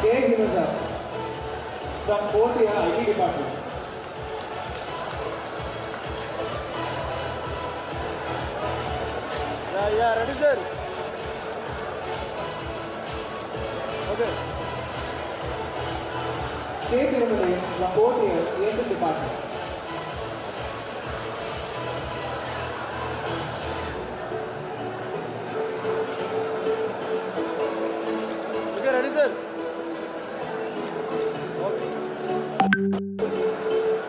K. Hinuza from 4th year IT Department. Yeah, ready, sir? Okay. K. Tirumale from 4th year CSE Department. Okay, ready, sir? Okay.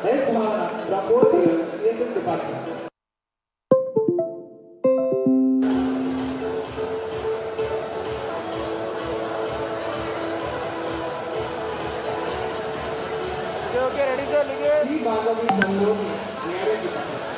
S. Kumara from 4th year CSE Department. Okay, ready, sir? C. Bhagavi from 4th year Department.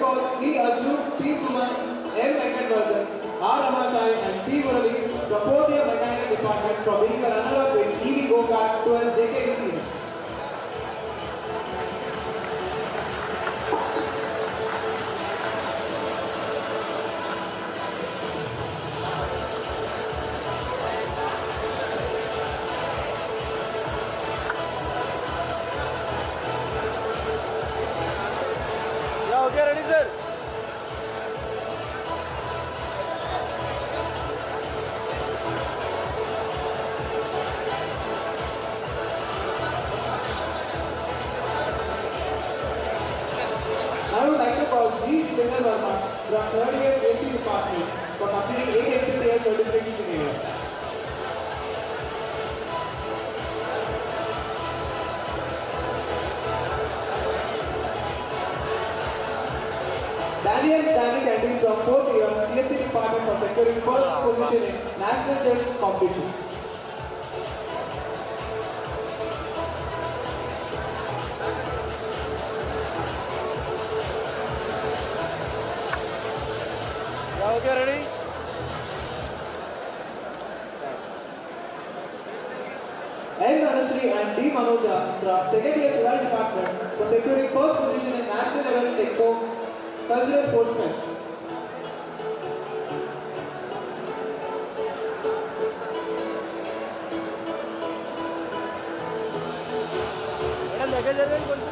call C. Arjun, P. Suman, M. Venkatarajan, R. Ramasai and P. Murali from 4th year Mechanical Department for being a runner-up in EV Go-Kart 12 JKDC event. Yeah, okay, ready, sir. I would like to call G. Jitendra Verma from 3rd year AC Department for completing 8 STPS certificates in area. Daniel Stanley Canteen from 4th year CSC Department for securing first position in National Chess Competition. Yeah, okay, ready? N. Anusri and D. Manoja from 2nd year Civil Department for securing first position in National Level Techno Cultural Sports Fest. Madam, लेके जा रहे हैं कौन सा?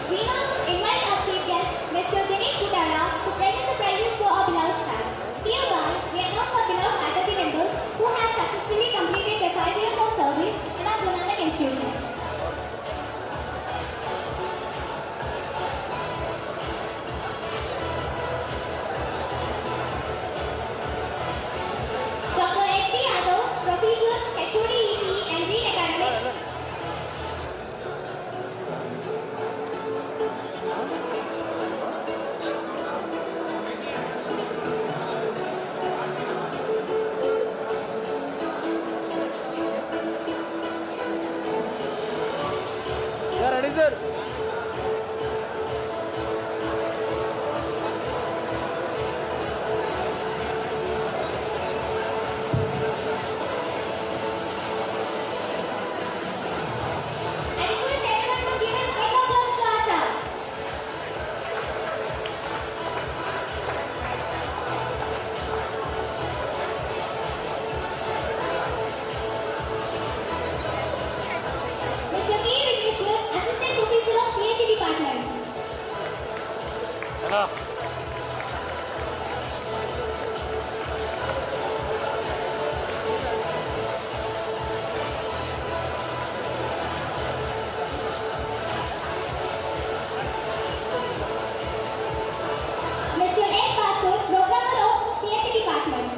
We now invite our chief guest, Mr. Dinesh Butara, to present the prizes for our beloved staff. Hereby, we announce our beloved faculty members who have successfully completed their 5 years of service in our Guru Nanak institutions. Dr. S.D. Yadav, Professor, HOD ECE and Green Academics, Yeah, ready, sir. I request everyone to give a big applause to our sir. Mr. K. Vigneshwar, Assistant Professor of CSE Department. Hello. Mr. S. Bhaskar, Programmer of CSE Department.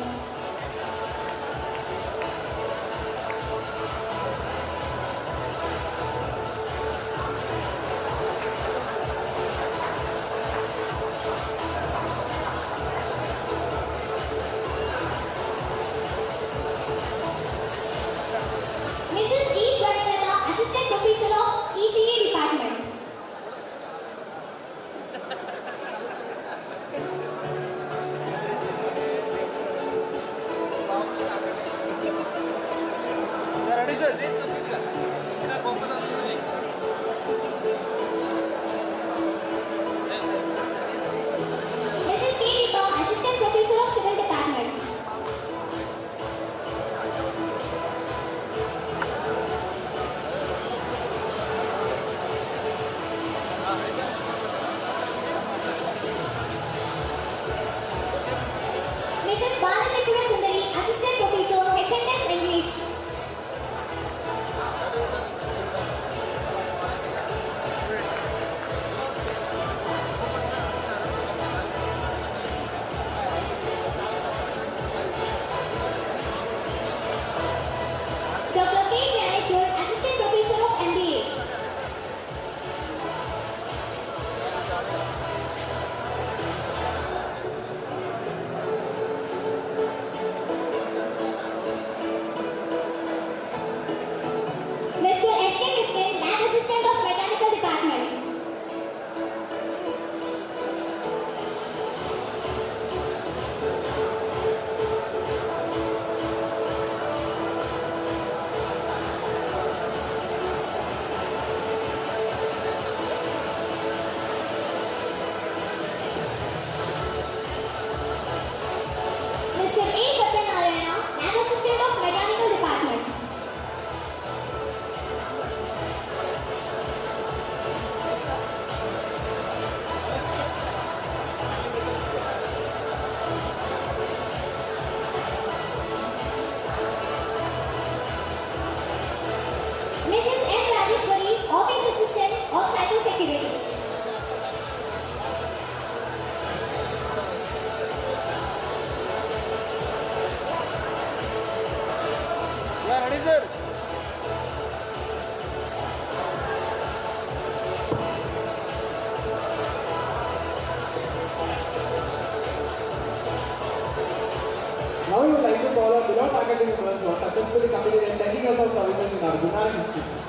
Mathematics.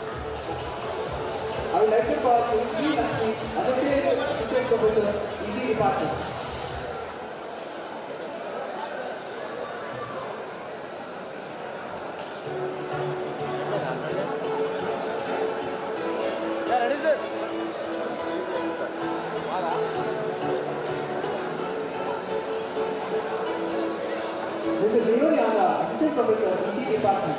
I would like to call Esteemed Associate Professor, EC Department. Yeah, ready, sir? Mr. Jayoriana, Assistant Professor, EC Department.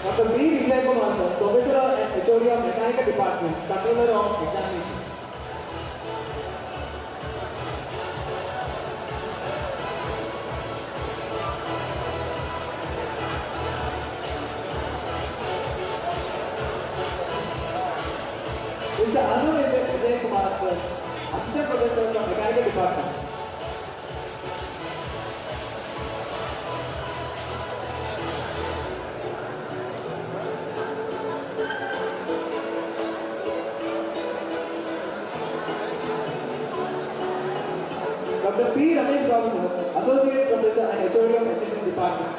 Dr. B. Vijay Kumar, Professor and HOD of Mechanical Department, Controller of Examination. Mr. Anu Vijay Kumar, Assistant Professor from Mechanical Department. Dr. P. Ramesh Babu, Associate Professor and HOD of HSS Department.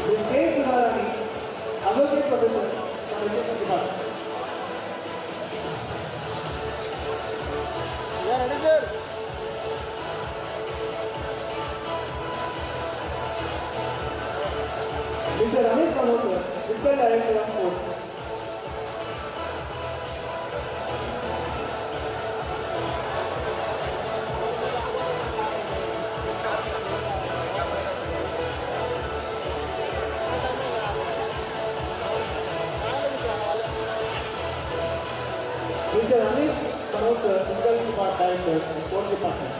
Ms. K. Sunarani, Associate Professor from HSS Department. Yeah, ready, sir? Mr. Ramesh Pramod, Fiscal Director of Sports. Mr. Ramesh Pramod, Fiscal Director, Sports Department.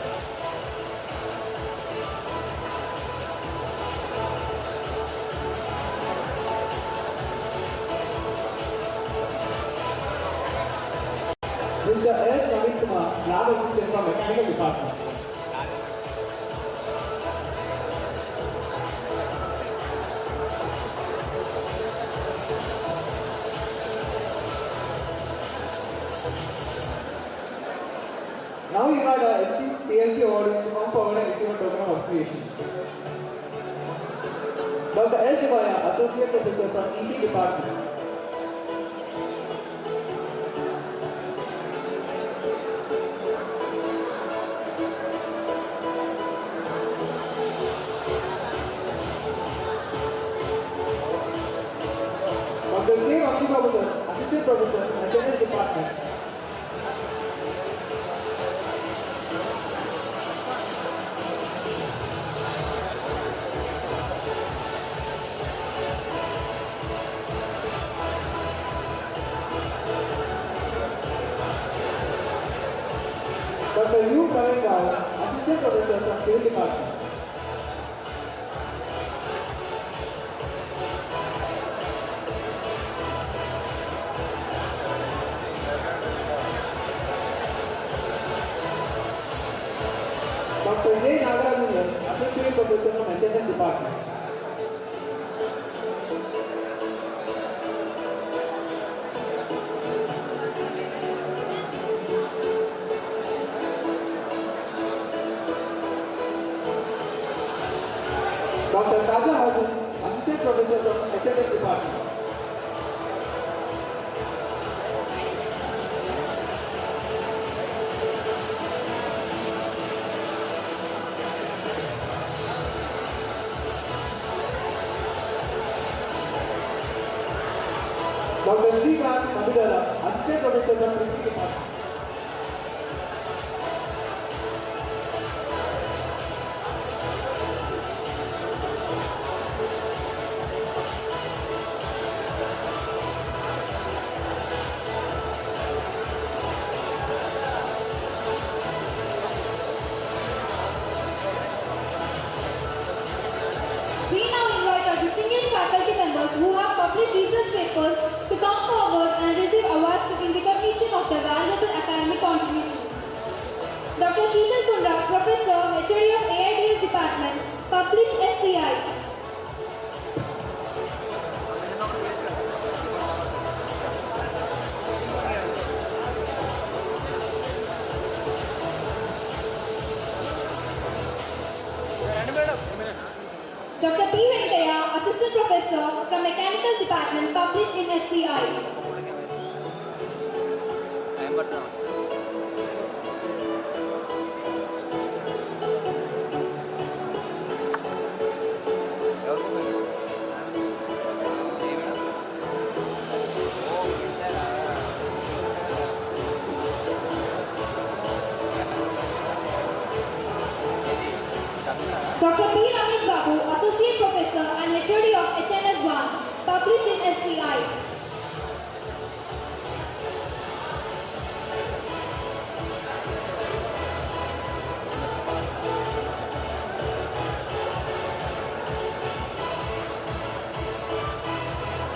Mr. S. Naveen Kumar, Lab Assistant from Mechanical Department. Now you invite our esteemed PhD awardees to come forward and receive a token of appreciation. Dr. S. Shivaya, Associate Professor from EC Department. Dr. K. Vakti Babu, Assistant Professor from HSS Department. Dr. U. Praveen Rao, Assistant Professor from Civil Department. Dr. J. Nagarajan, Associate Professor from HSS Department. Dr. Taja Hasan, Assistant Professor from HSS Department. Dr. Srikanth Madhudara, Assistant Professor from Physics Department. We now invite our distinguished faculty members who have published research papers to come forward and receive awards in recognition of their valuable academic contributions. Dr. Dr. Sheetal Kundra, Professor, HOD of AIDS Department, published SCI. Dr. P. Venkaya, Assistant Professor from Mechanical Department, published in SCI. Dr. P. Ramesh Babu, Associate Professor and HOD of HNS-1, published in SCI.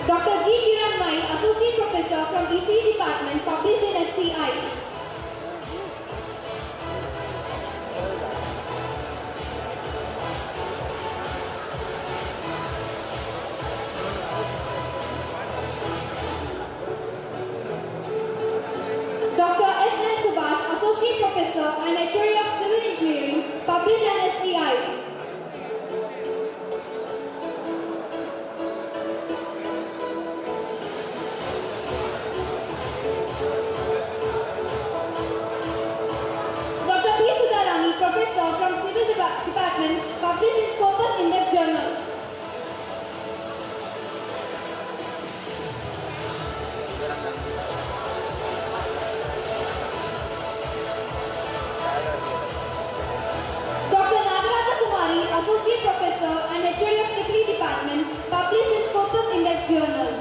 Dr. G. Kiran Mai, Associate Professor from ECE Department, published in SCI. Dr. S. N. Subhash, Associate Professor and HOD of Civil Engineering, published in SCI. Dr. P. Sudharani, Professor from Civil Department, published in Scopus Index Journal. Dr. Nagaraja Kumari, Associate Professor and HOD of EEE Department, published in Scopus Index Journal.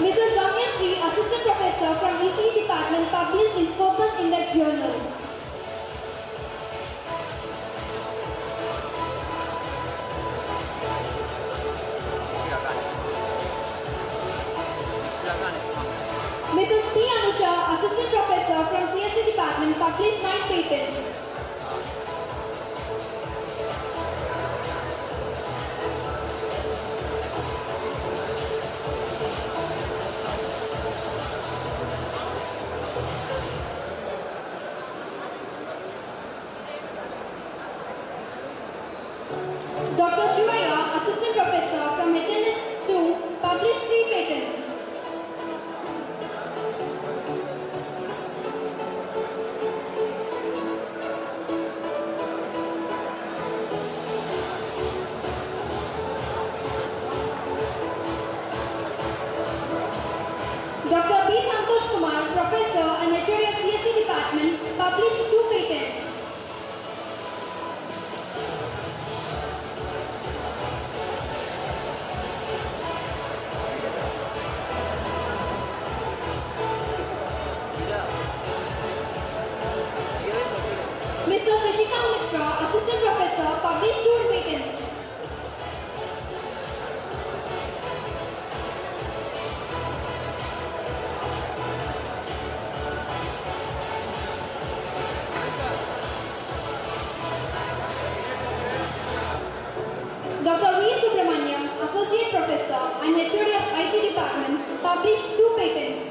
Mrs. Ramya Sri, Assistant Professor from ECE Department, published in Scopus Index Journal. Mrs. P. Anusha, Assistant Professor from CSE Department, published 9 patents. Dr. Shivaya, Assistant Professor from HNS-2, published 3 patents. Dr. B. Santosh Kumar, Professor and HOD of CSE Department, published 2 patents. Mr. Shashikant Mishra, Assistant Professor, published 2 patents. Dr. V. Subramaniam, Associate Professor and HOD of IT Department, published 2 patents.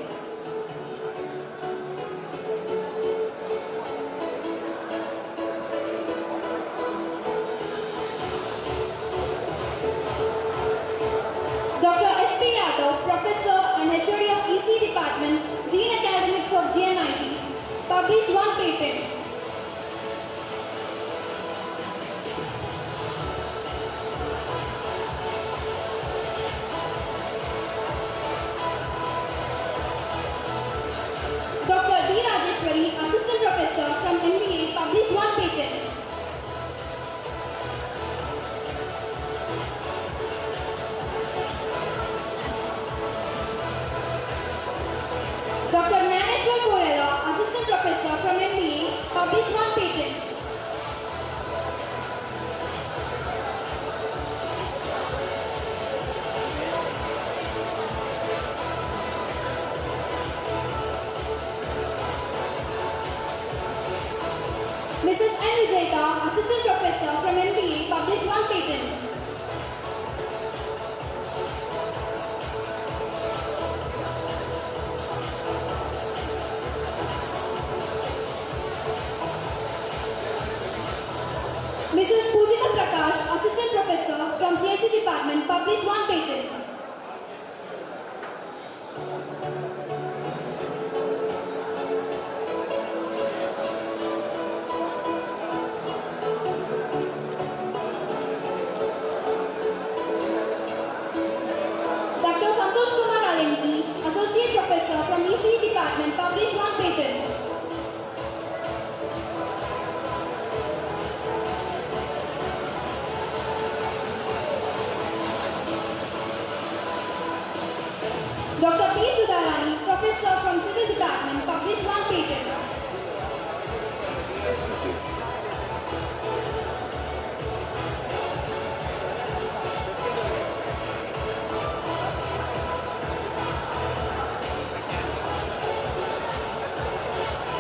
Dr. S. P. Yadav, Professor and HOD of ECE Department, Dean Academics of GNIT, published 1 patent. Dr. D. Rajeshwari, Assistant Professor from MBA, published 1 patent. Dr. Gnaneshwar Korela, Assistant Professor from MBA, Dr. P. Sudharani, Professor from Civil Department, published one patent.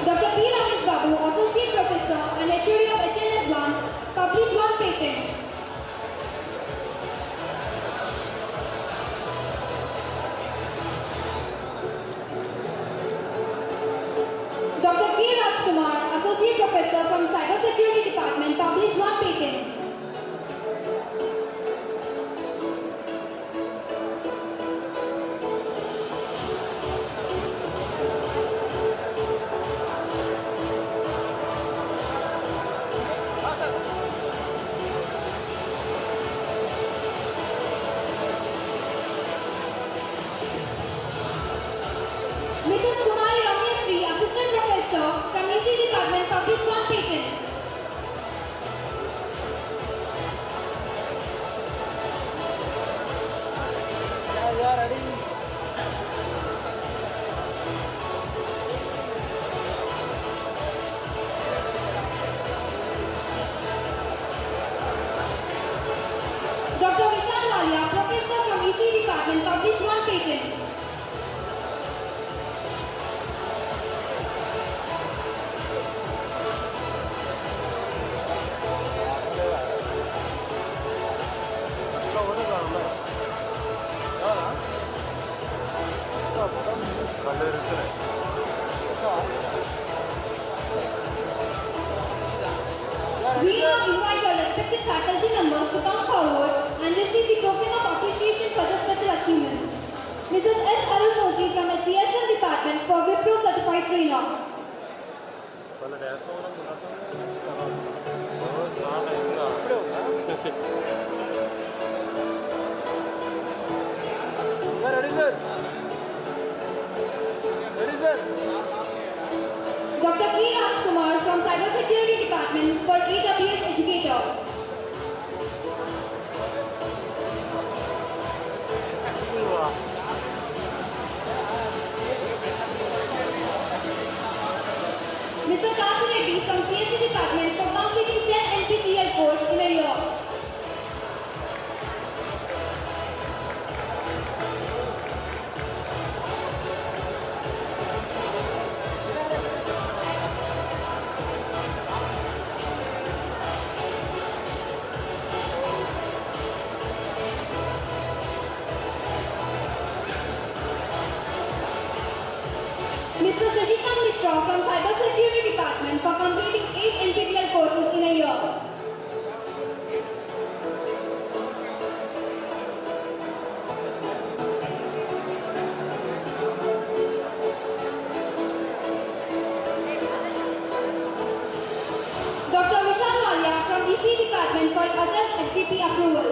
Dr. P. Ramesh Babu, Associate Professor and HOD of HNS1, published one patent. Dr. K. Rajkumar, Associate Professor from Cybersecurity Department, published one patent. Mrs. Kumari Ramyashri, Assistant Professor from EC Department, published one patent. Dr. Vishal Walia, Professor from EC Department, published one patent. We now invite our respected faculty members to come forward and receive the token of appreciation for their special achievements. Mrs. S. Arulmurthy from a CSM Department for Wipro Certified Trainer. Dr. K. Rajkumar from Cybersecurity Department for AWS Educator. Mr. Kasu Reddy from CSE Department for completing 10 NPTEL course in a year. Mr. Shashikant Mishra from Cybersecurity Department for completing 8 NPTEL courses in a year. Dr. Vishal Walia from EC Department for other STP approval.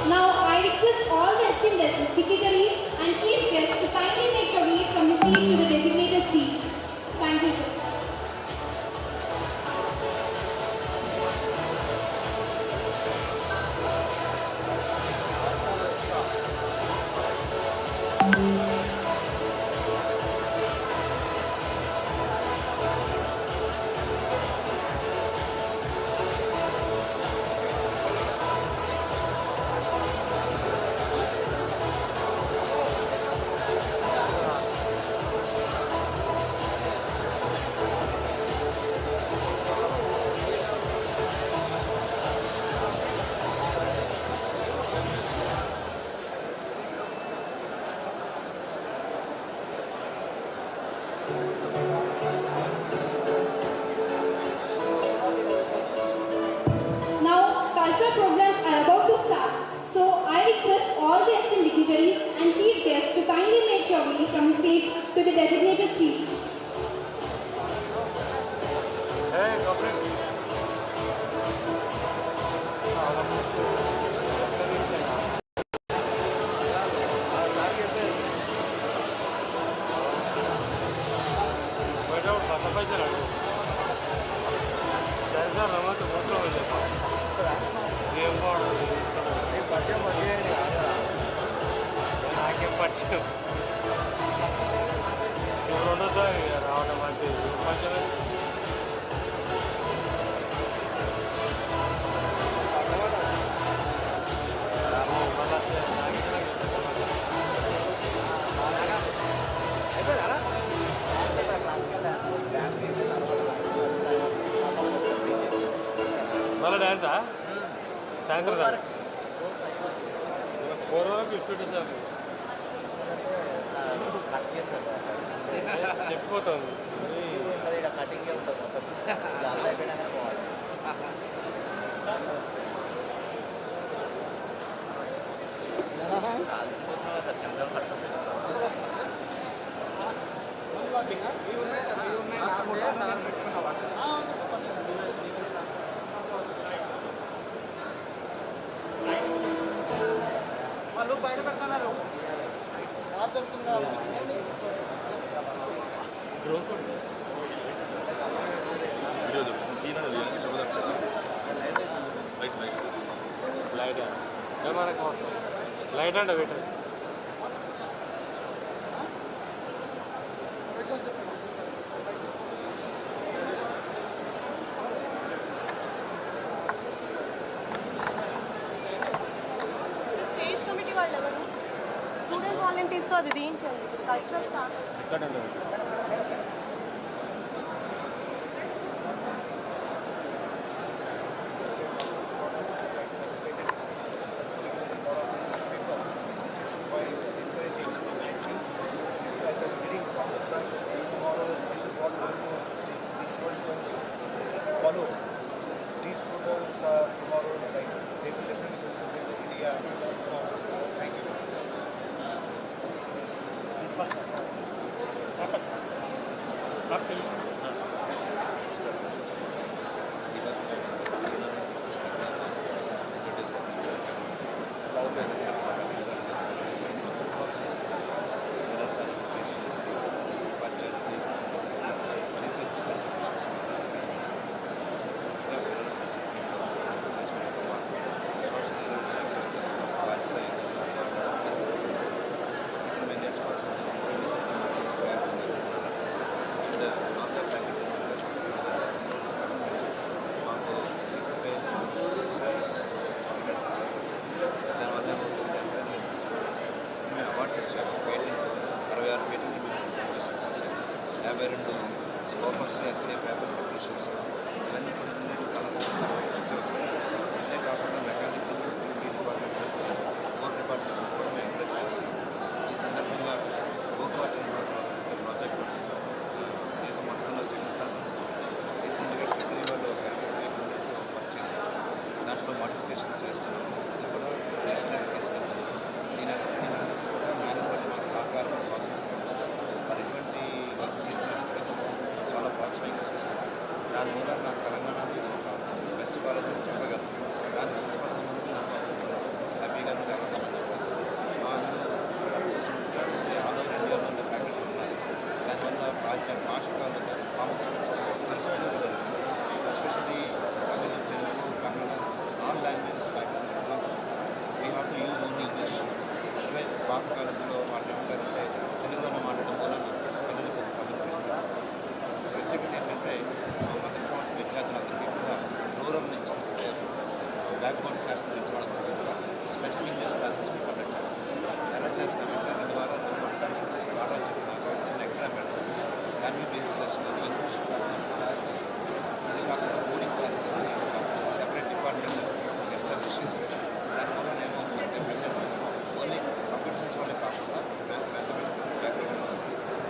Now I request all the esteemed dignitaries and chief guests to kindly make your way from the stage to the designated seats. Thank you, sir. Now, cultural programs are about to start, so I request all the esteemed dignitaries and chief guests to kindly make your way from the stage to the designated seats. మళ్ళీ డ్యాన్సా సాయంత్రం దాకా పూర్వరకు ఇష్టం sir చెప్పిపోతుంది cutting ఉంటుంది మొత్తం అయిపోయినాక పోవాలి. కాల్సిపోతున్నావా sir Chandram పట్టుకుంటున్నా వాళ్ళు బయట పెడుతున్నారు లైట్ అంట పెట్ట స్టేజ్ కమిటీ వాళ్ళు ఎవరు? స్టూడెంట్ వాలంటీర్స్తో అది దించండి. Cultural staff follow. These programs are tomorrow, like they will definitely go to India. Thank you. Scopus ఎస్ఏ పేపర్స్ పబ్లిషర్స్ ఇవన్నీ కూడా ఇంజనీరింగ్ కళాశాల అంతే కాకుండా మెకానికల్ డిపార్ట్మెంట్ కోర్ డిపార్ట్మెంట్ కూడా మేము ఎంకరేజ్ చేస్తాం. ఈ సందర్భంగా గోకాట్ ప్రాజెక్ట్ దేశం మొత్తంలో శంకుస్థాపించారు. రీసెంట్గా డిగ్రీ వాళ్ళు ఒక వర్క్ చేశారు. దాంట్లో మోడిఫికేషన్స్ చేస్తున్నాం. ఇది కూడా నేషనల్ తీసుకెళ్తాం. దీని కూడా మేనేజ్మెంట్ మాకు సహకారం ప్రోత్సహిస్తాం. మరి ఇటువంటి వర్క్ చేసిన చాలా ప్రోత్సాహంగా చేస్తాం. దాని మూలంగా తెలంగాణలో ఇది ఒక బెస్ట్ కాలేజ్ అని చెప్పగలం. దాని ప్రిన్సిపల్ హ్యాపీగా మా చేసినటువంటి ఆల్ ఓవర్ ఇండియాలో ఉన్న ఫ్యాకల్టీ ఉన్నది. దానివల్ల భాషకాలు ప్రాముఖ్యం తెలుస్తుంది. Especially Tamil, Telugu, Kannada all languages faculty we have to use only English. Otherwise పాత కాలేజీలో మాట్లాడారంటే తెలుగులోనే మాట్లాడడం మూలన పిల్లలకు కమ్యూనికేషన్. ప్రత్యేకత ఏంటంటే మొదటి సంవత్సరం విద్యార్థులందరికీ కూడా రూరల్ నుంచి బ్యాక్వర్డ్ క్లాస్ నుంచి వచ్చిన వాళ్ళందరికీ కూడా స్పెషల్ ఇంగ్లీష్ క్లాసెస్ కండక్ట్ చేస్తాం. ఎలా చేస్తామంటే 2 వారాలు వారాలు చెప్పినాక చిన్న ఎగ్జామ్ పెడతాం. దాన్ని బేస్ చేసుకొని ఇంగ్లీష్ ప్లాట్ఫామ్ చేస్తాం. ఇది కాకుండా కోడింగ్ క్లాసెస్ అని సెపరేట్ డిపార్ట్మెంట్ ఎస్టాబ్లిష్ చేశారు. దానివల్ల ఏమవుతుందంటే ప్రజెంట్ ఓన్లీ కంప్యూటర్ సైన్స్ వాళ్ళే కాకుండా మ్యాథమెటికల్ బ్యాక్గ్రౌండ్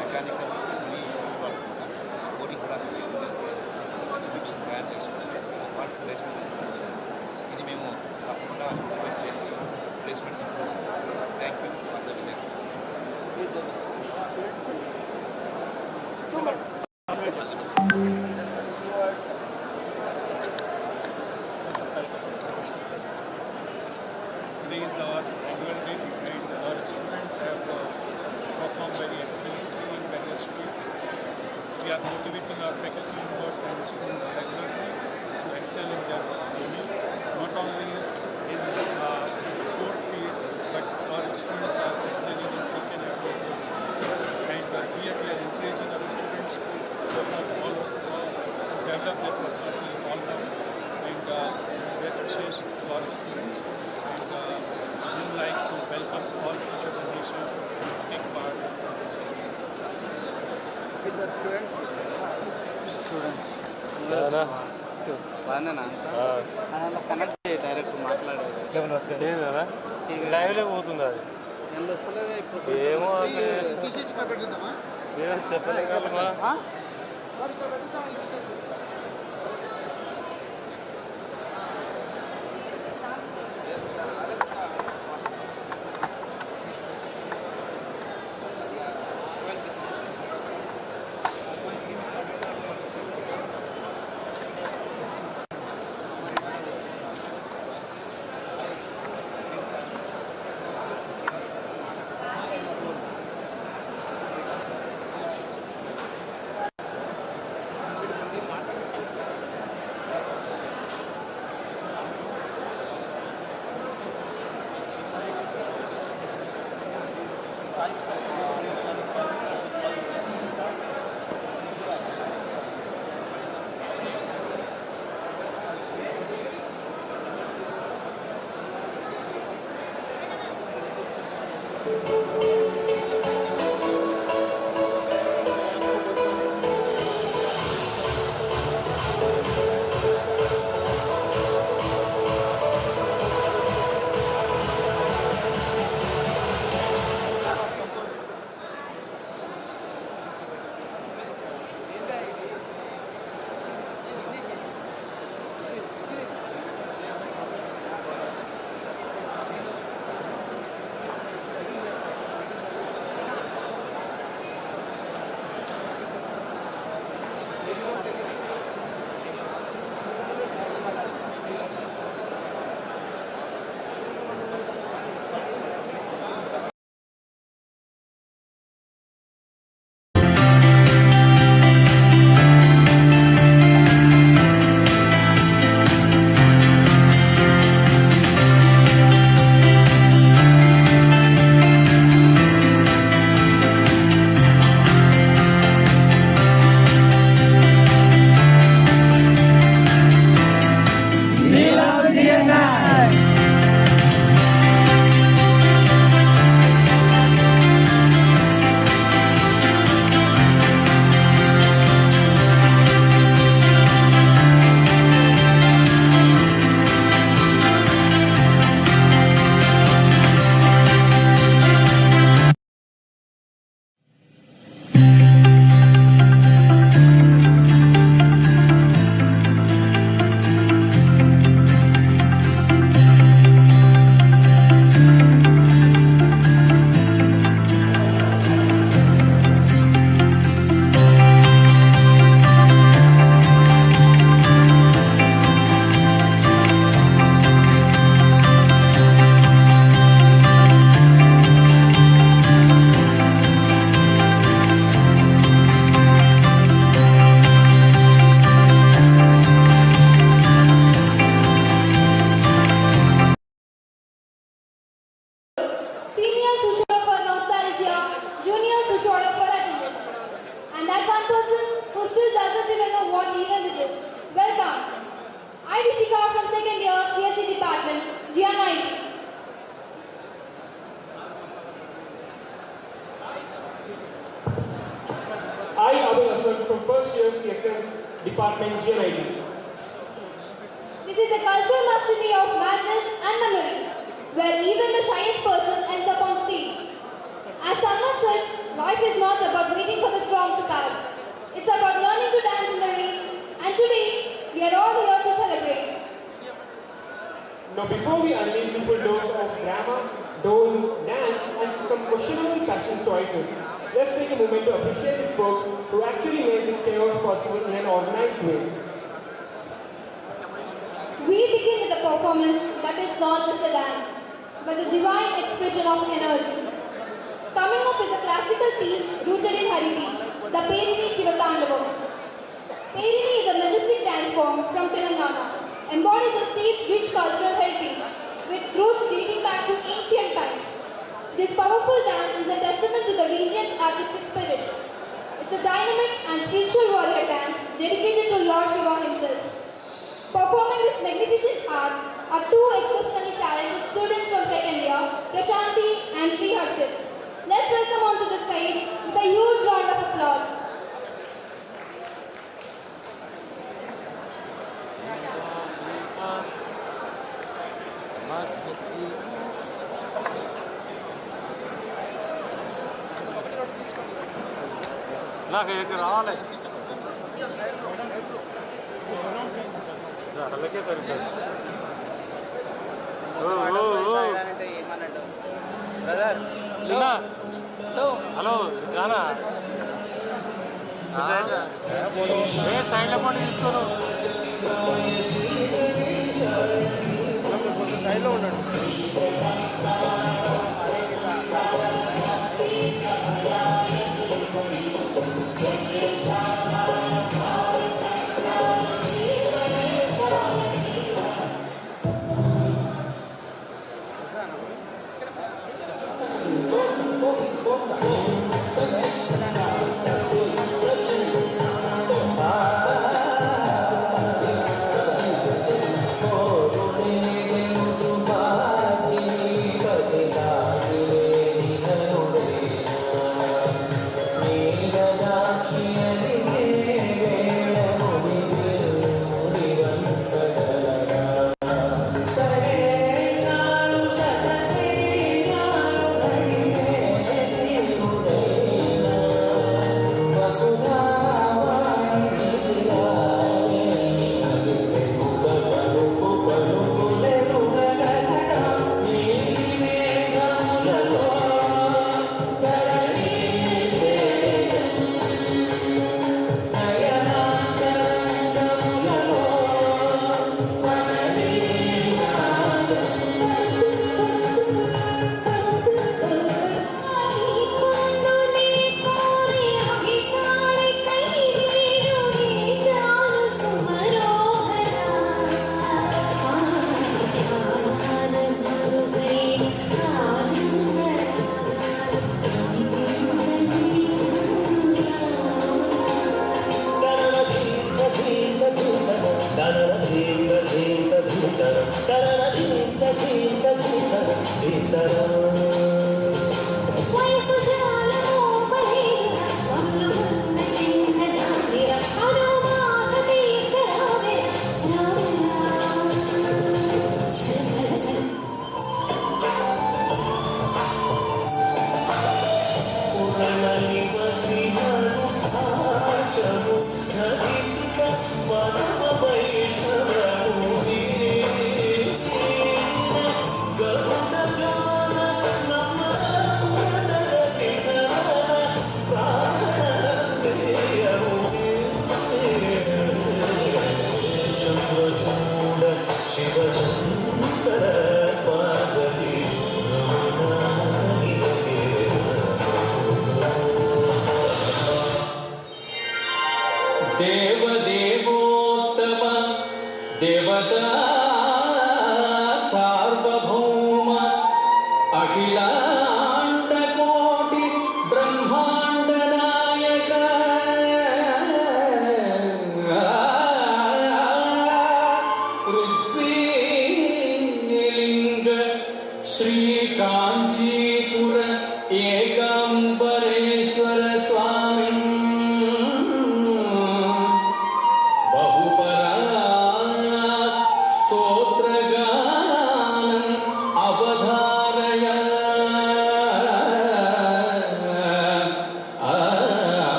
మెకానికల్ అన్ని వాళ్ళు కూడా కోడింగ్ క్లాసెస్ సర్టిఫికేషన్ తయారు చేసుకుంటే వాళ్ళకి ప్లేస్మెంట్ వస్తుంది. ఇది మేము తప్పకుండా ఇంప్లిమెంట్ చేసి ప్లేస్మెంట్ చేస్తాం. Thank you for the visit. we are motivating our faculty members and students regularly to excel in their domain, not only in core field, but our students are excelling in each and every field. And here we are encouraging our students to perform all develop their personality all around, and best wishes to our students. And we would like to welcome all future generation to take part in this program. With the students? అలా connect చేయి direct మాట్లాడేది లైవ్లో పోతుంది అది ఎంత వస్తలేదు ఇప్పుడు ఏమో చెప్పలేగలమా GNIT. I, Abhi Aswad from first year CSM department GNIT. This is a cultural mastery of madness and memories, where even the shyest person ends up on stage. As someone said, life is not about waiting for the storm to pass. It's about learning to dance in the rain, and today, we are all here to celebrate. Now before we unleash the full dose of drama, dole, dance and some questionable fashion choices, let's take a moment to appreciate the folks who actually made this chaos possible in an organized way. We begin with a performance that is not just a dance, but a divine expression of energy. Coming up is a classical piece rooted in heritage, the Perini Shivatandavam. Perini is a majestic dance form from Telangana, embodies the state's rich cultural heritage, with roots dating back to ancient times. This powerful dance is a testament to the region's artistic spirit. It's a dynamic and spiritual warrior dance dedicated to Lord Shiva himself. Performing this magnificent art are two exceptionally talented students from second year, Prashanti and Sri Harshit. Let's welcome onto the stage with a huge round of applause. నాకు ఇక్కడ రావాలి అలాగే సరిగ్గా hello రానా సైడ్లో పాటు తీసుకోను సైడ్లో ఉన్నాడు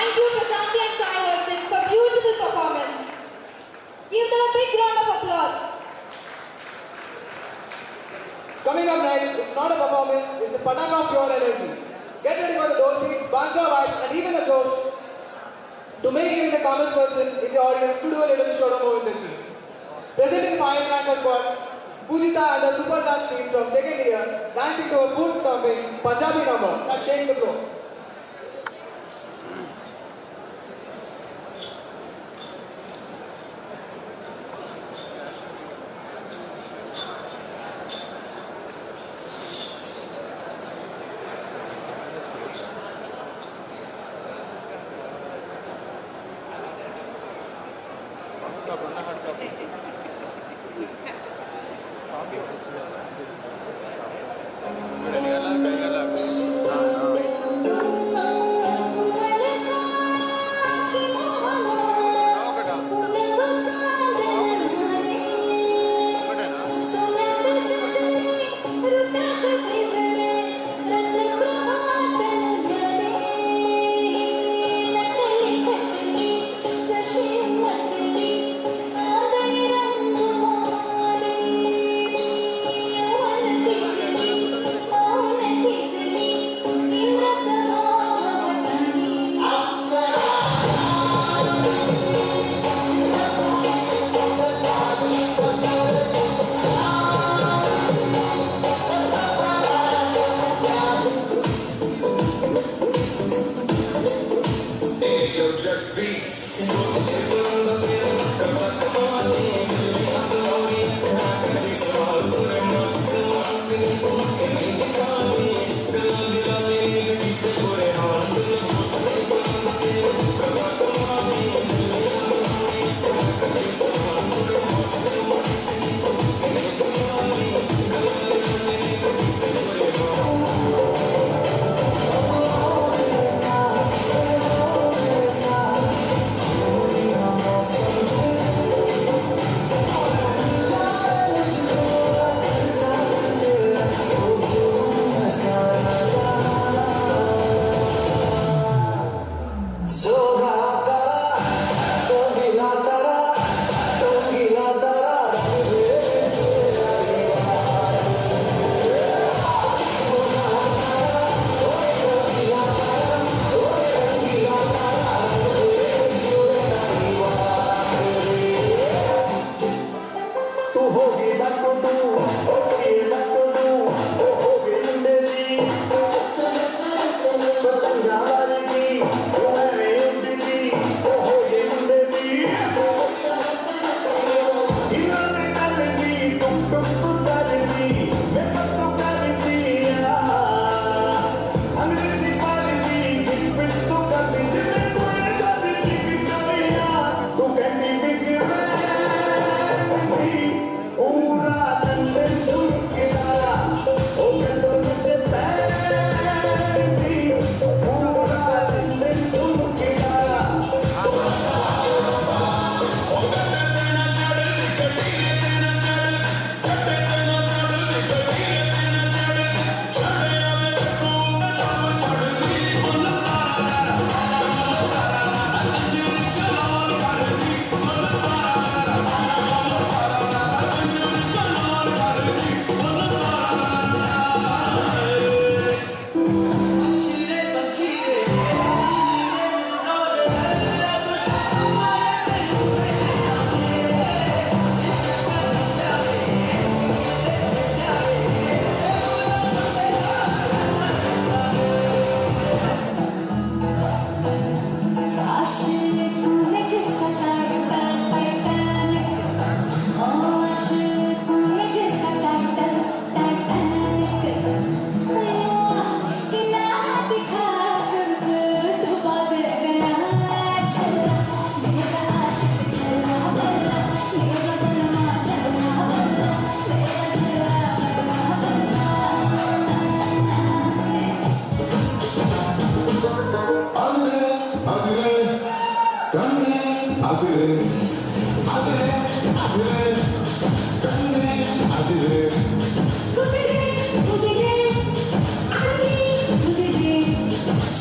Thank you, Prashanti and Sai Harshit, for beautiful performance. Give them a big round of applause. Coming up next, it's not a performance, it's a pataka of pure energy. Get ready for the dolphins, Bhangra vibes, and even a Josh to make even the calmest person in the audience to do a little show of in the scene. Presenting the 5 squad, Pujita and the supercharged team from second year dancing to a foot-thumping Punjabi number that shakes the floor.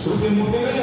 Sude mudere,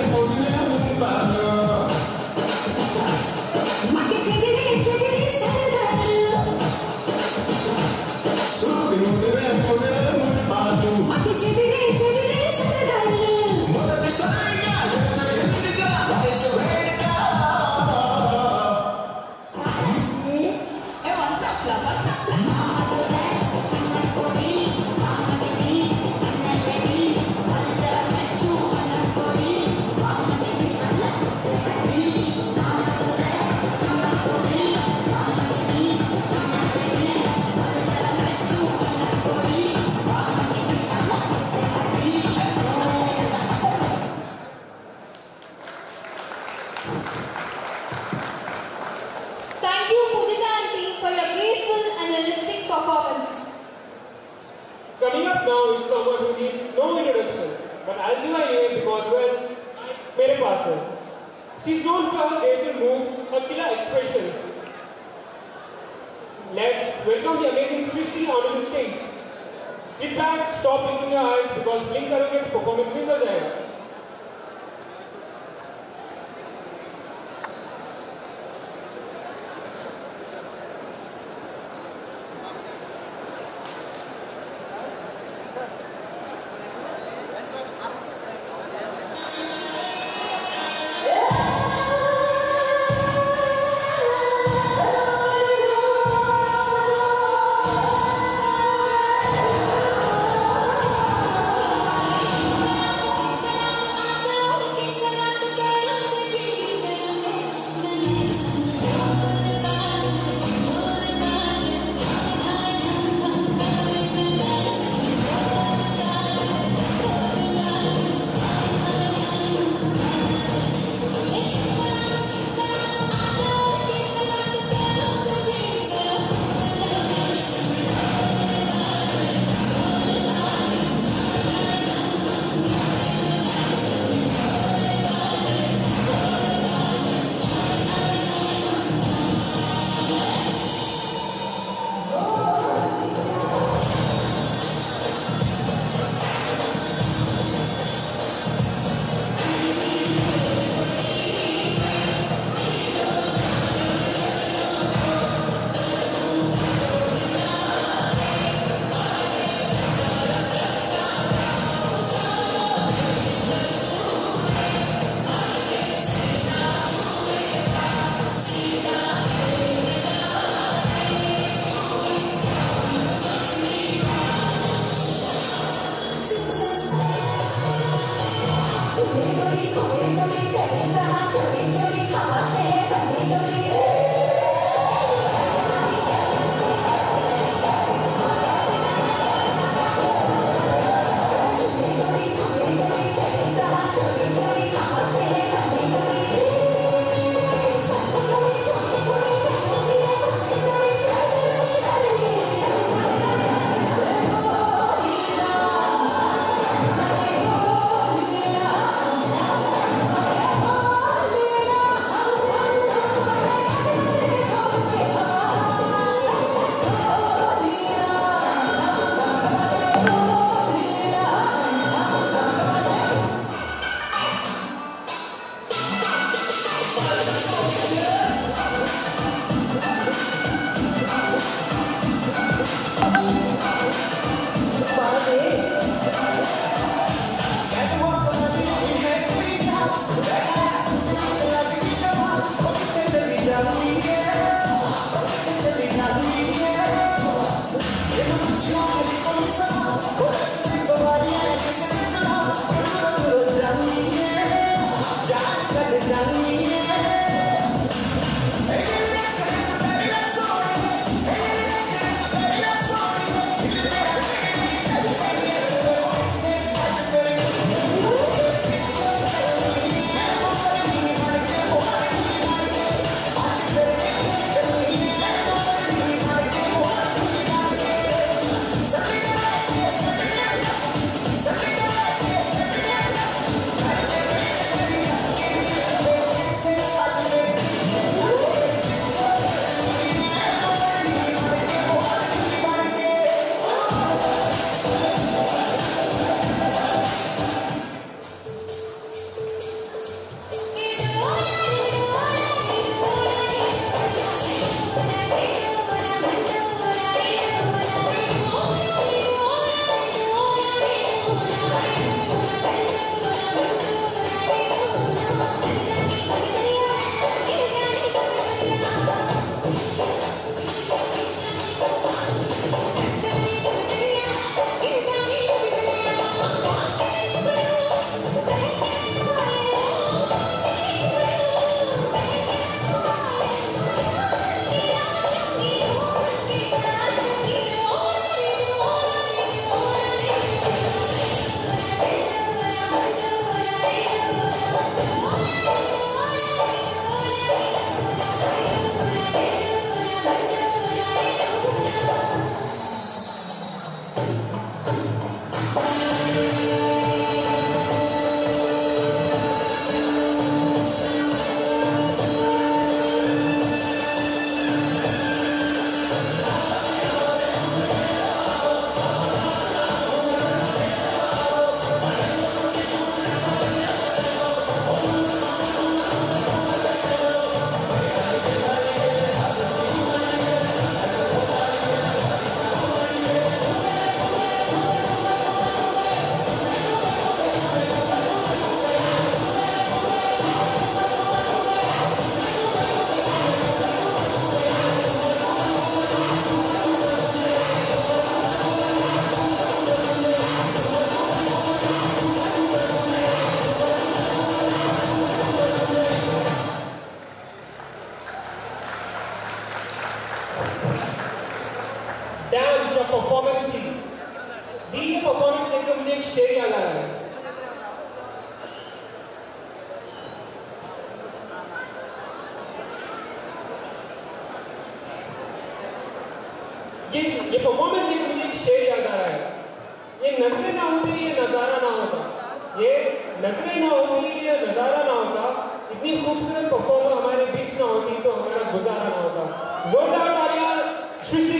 Thank you, Pujita and team, for your graceful and energetic performance. Coming up now is someone who needs no introduction, but I'll give her anyway because, well, mere paas hai. She's known for her graceful moves, her killer expressions. Let's welcome the amazing Srishti onto the stage. Sit back, stop blinking your eyes because blink करोगे तो performance miss हो जाएगा. ये performance देख मुझे एक शेर याद आ रहा है, ये नजरें ना होती ये नज़ारा ना होता, ये नजरें ना होती ये नज़ारा ना होता, इतनी खूबसूरत परफॉर्मर हमारे बीच ना होती तो हमारा गुजारा ना होता। जोरदार तालियां सृष्टि